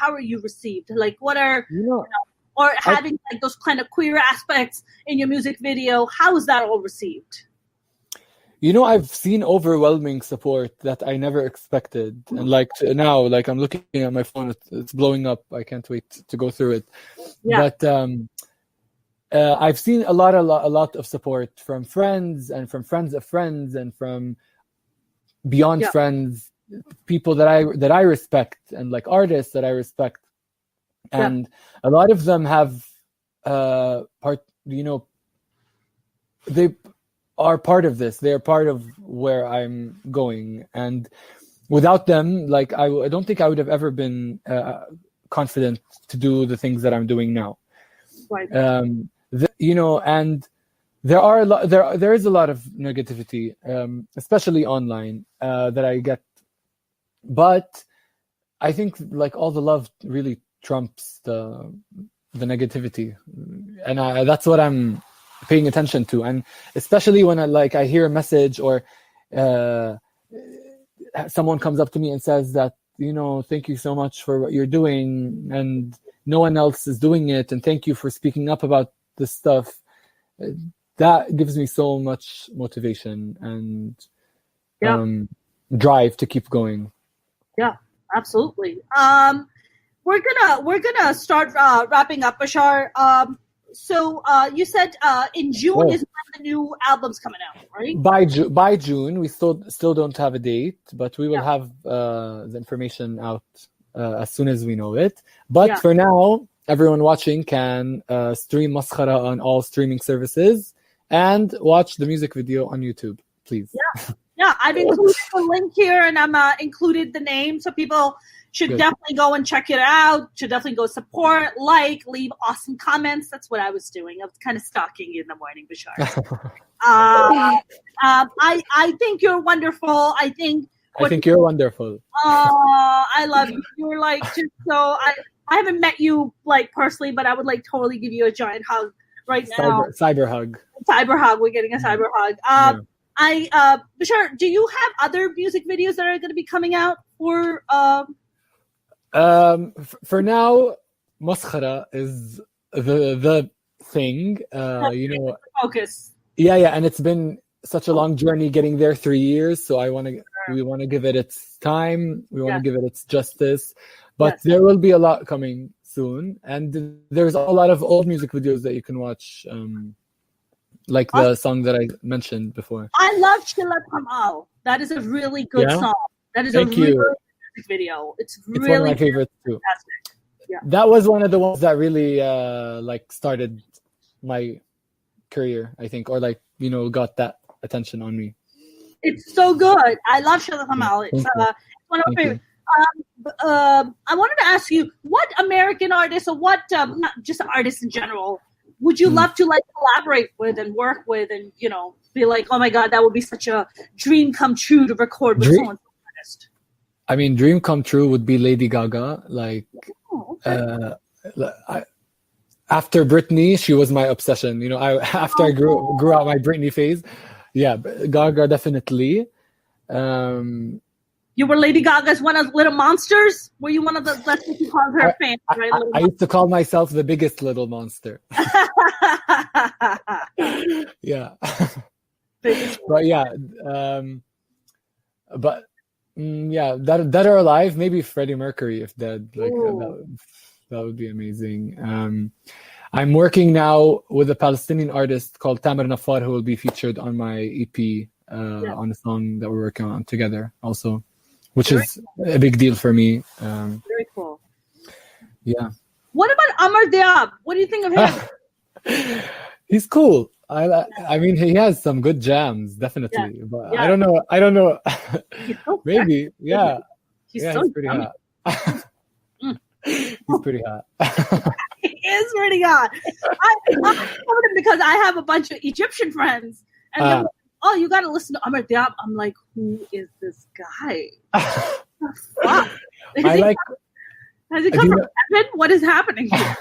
are you received? Like, what are or having like those kind of queer aspects in your music video? How is that all received? I've seen overwhelming support that I never expected. And now, I'm looking at my phone, it's blowing up. I can't wait to go through it. Yeah. But I've seen a lot of support from friends and from friends of friends and from beyond friends, people that I respect, and like artists that I respect. And a lot of them have they are part of this. They're part of where I'm going, and without them, I don't think I would have ever been confident to do the things that I'm doing now. Right. And there is a lot of negativity, especially online, that I get, but I think all the love really trumps the negativity, and that's what I'm paying attention to. And especially when I hear a message, or someone comes up to me and says that, thank you so much for what you're doing and no one else is doing it, and thank you for speaking up about this stuff, that gives me so much motivation and drive to keep going. Yeah, absolutely. We're gonna start wrapping up, Bashar. So you said in June is when the new album's coming out, right? By June, we still don't have a date, but we will have the information out as soon as we know it. But for now, everyone watching can stream Maskhara on all streaming services and watch the music video on YouTube, please. Yeah, I've included the link here, and I'm included the name, so people should definitely go and check it out. Should definitely go support, leave awesome comments. That's what I was doing. I was kind of stalking you in the morning, Bashar. I think you're wonderful. I think you're wonderful. I love you. You're like just so. I haven't met you like personally, but I would like totally give you a giant hug right now. Cyber hug. Cyber hug. We're getting a cyber hug. Bashar, do you have other music videos that are going to be coming out for? For now, Maskhara is the thing. Focus. Yeah, and it's been such a long journey getting there, 3 years. So we want to give it its time. We want to give it its justice. But there will be a lot coming soon, and there's a lot of old music videos that you can watch. Like the song that I mentioned before. I love Shila Kamal. That is a really good song. That is really good music video. It's really one of my favorites too. Fantastic. Yeah. That was one of the ones that really started my career, I think, or got that attention on me. It's so good. I love Shila Kamal. It's one of my favorites. I wanted to ask you, what American artists, or what not just artists in general, would you love to collaborate with and work with, and be like, oh my God, that would be such a dream come true to record with someone's artist? I mean, dream come true would be Lady Gaga. After Britney, she was my obsession. After I grew out my Britney phase, Gaga definitely. You were Lady Gaga's one of Little Monsters? Were you one of the, that's what you called her fans, right? I used to call myself the biggest little monster. Yeah. Dead or alive, maybe Freddie Mercury, if dead. That would be amazing. I'm working now with a Palestinian artist called Tamer Nafar, who will be featured on my EP on a song that we're working on together also. Which is a big deal for me. Very cool. Yeah. What about Amar Diab? What do you think of him? He's cool. I mean, he has some good jams, definitely. But I don't know. So maybe. Yeah. He's pretty hot. He's pretty hot. He is pretty hot. I told him because I have a bunch of Egyptian friends, and they're like, oh, you got to listen to Amar Diab. I'm like, who is this guy? What? Has he come from heaven? What is happening here?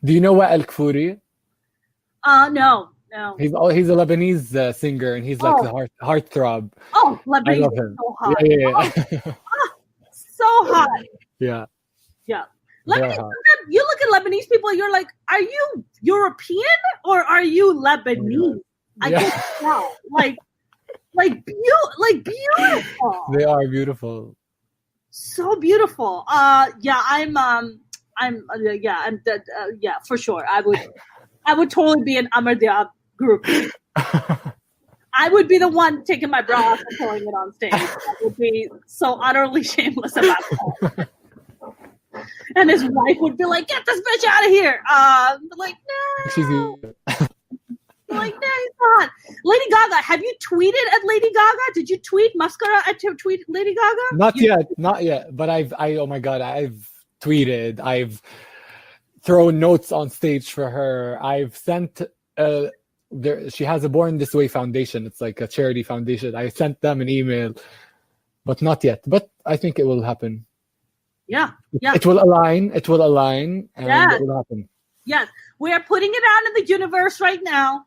Do you know what El Kfouri? No. He's a Lebanese singer, and he's like the heartthrob. Oh, Lebanese. I love him. So hot. Yeah. So hot. Yeah. Lebanese. You look at Lebanese people, you're like, are you European or are you Lebanese? I can't tell. Like beautiful. They are beautiful. So beautiful. For sure. I would totally be an Amar Diab group. I would be the one taking my bra off and throwing it on stage. I would be so utterly shameless about that. And his wife would be like, "Get this bitch out of here!" Like, no. Like, no, he's not. Lady Gaga, have you tweeted at Lady Gaga? Did you tweet Mascara at tweet Lady Gaga? Not yet. But I've tweeted. I've thrown notes on stage for her. I've sent. She has a Born This Way foundation. It's like a charity foundation. I sent them an email, but not yet. But I think it will happen. Yeah. It will align. It will happen. Yes, we are putting it out in the universe right now.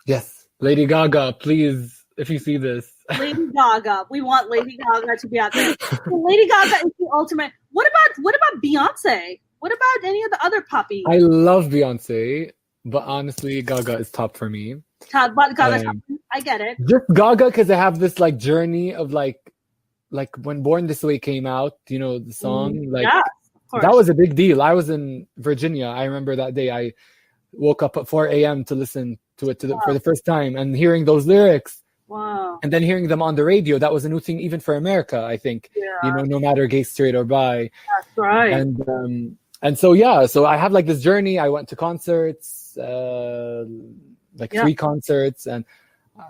Yes, Lady Gaga, please, if you see this. Lady Gaga, we want Lady Gaga to be out there. So Lady Gaga is the ultimate. What about Beyonce? What about any of the other poppies? I love Beyonce, but honestly, Gaga is top for me. Gaga, I get it. Just Gaga, because I have this journey of like when Born This Way came out, the song, that was a big deal. I was in Virginia. I remember that day. I woke up at 4 a.m. to listen to it for the first time, and hearing those lyrics Wow. And then hearing them on the radio, that was a new thing even for America, I think. Yeah. No matter gay, straight, or bi. That's right. And so I have like this journey. I went to concerts, 3 concerts, and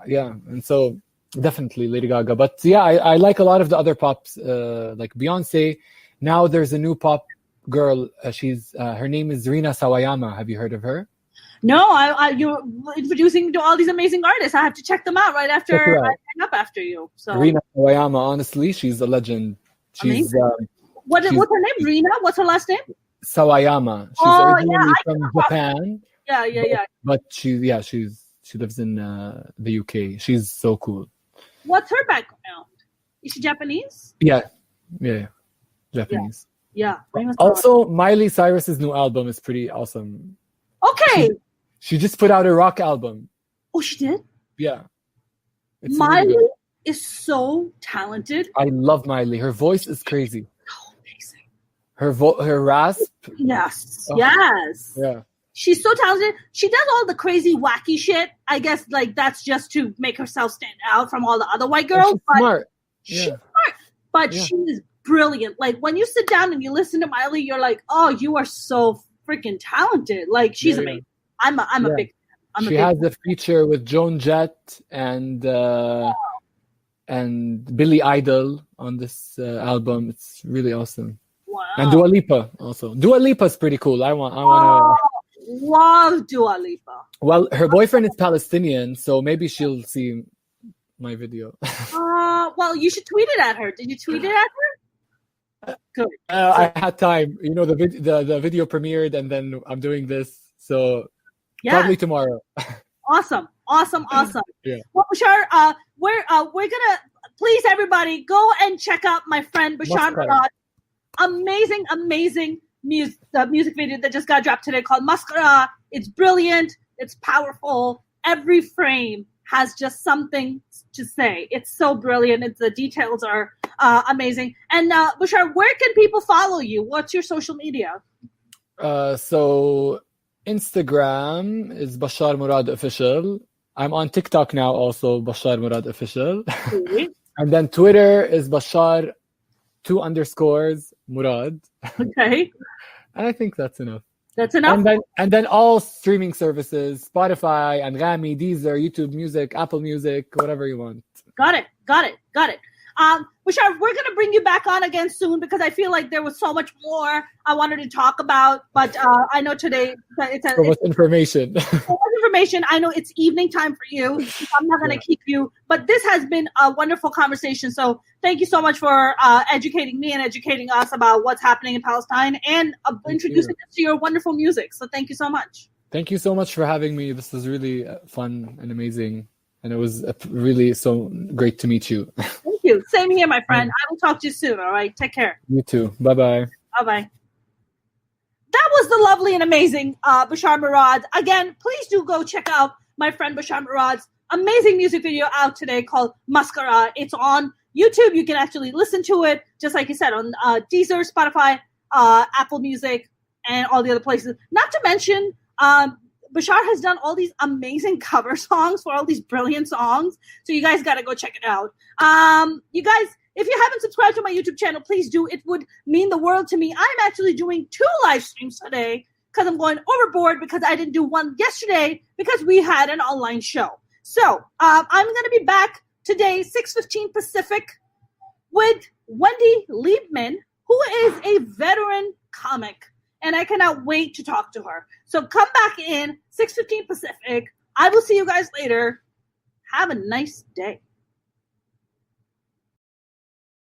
and so definitely Lady Gaga. But I like a lot of the other pops, like Beyonce. Now there's a new pop girl. She's her name is Rina Sawayama. Have you heard of her? No, you're introducing to all these amazing artists. I have to check them out right after I hang up after you. So Rina Sawayama, honestly, she's a legend. She's what's her name? Rina? What's her last name? Sawayama. She's originally from Japan. Yeah. But she lives in the UK. She's so cool. What's her background? Is she Japanese? Yeah. Japanese. Yeah. Also, Miley Cyrus's new album is pretty awesome. Okay. She just put out a rock album. Oh, she did? Yeah. It's Miley really is so talented. I love Miley. Her voice is crazy. So amazing. Her rasp. Yes. Oh. Yes. Yeah. She's so talented. She does all the crazy, wacky shit. I guess that's just to make herself stand out from all the other white girls. She's smart. She's smart. But she is brilliant. Like when you sit down and you listen to Miley, you're like, oh, you are so freaking talented. Like she's amazing. I'm a big fan. She has a feature with Joan Jett and Billy Idol on this album. It's really awesome. Wow. And Dua Lipa also. Dua Lipa's pretty cool. I want to love Dua Lipa. Well, her boyfriend is Palestinian, so maybe she'll see my video. Well, you should tweet it at her. Did you tweet it at her? Good. I had time. The video premiered, and then I'm doing this, so probably tomorrow. Awesome. Yeah. Well, Bashar, we're gonna please everybody go and check out my friend Bashar Murad. Amazing music video that just got dropped today called Mascara. It's brilliant. It's powerful. Every frame has just something to say. It's so brilliant. The details are amazing. And Bashar, where can people follow you? What's your social media? So Instagram is Bashar Murad Official. I'm on TikTok now also, Bashar Murad Official. And then Twitter is Bashar 2_ Murad. Okay. And I think that's enough. That's enough. And then all streaming services, Spotify, Anghami, Deezer, YouTube Music, Apple Music, whatever you want. Got it. Bashar, we're going to bring you back on again soon because I feel like there was so much more I wanted to talk about. But I know today it's so much information. I know it's evening time for you. So I'm not going to keep you. But this has been a wonderful conversation. So thank you so much for educating me and educating us about what's happening in Palestine and introducing us to your wonderful music. So thank you so much. Thank you so much for having me. This was really fun and amazing. And it was really so great to meet you. Thank you. Same here, my friend. I will talk to you soon. All right. Take care. You too. Bye-bye. Bye-bye. That was the lovely and amazing Bashar Murad. Again, please do go check out my friend Bashar Murad's amazing music video out today called Mascara. It's on YouTube. You can actually listen to it, just like you said, on Deezer, Spotify, Apple Music, and all the other places. Not to mention, Bashar has done all these amazing cover songs for all these brilliant songs. So you guys got to go check it out. You guys, if you haven't subscribed to my YouTube channel, please do. It would mean the world to me. I'm actually doing 2 live streams today because I'm going overboard because I didn't do one yesterday because we had an online show. So I'm going to be back today, 6:15 Pacific, with Wendy Liebman, who is a veteran comic. And I cannot wait to talk to her. So come back in 6:15 Pacific. I will see you guys later. Have a nice day.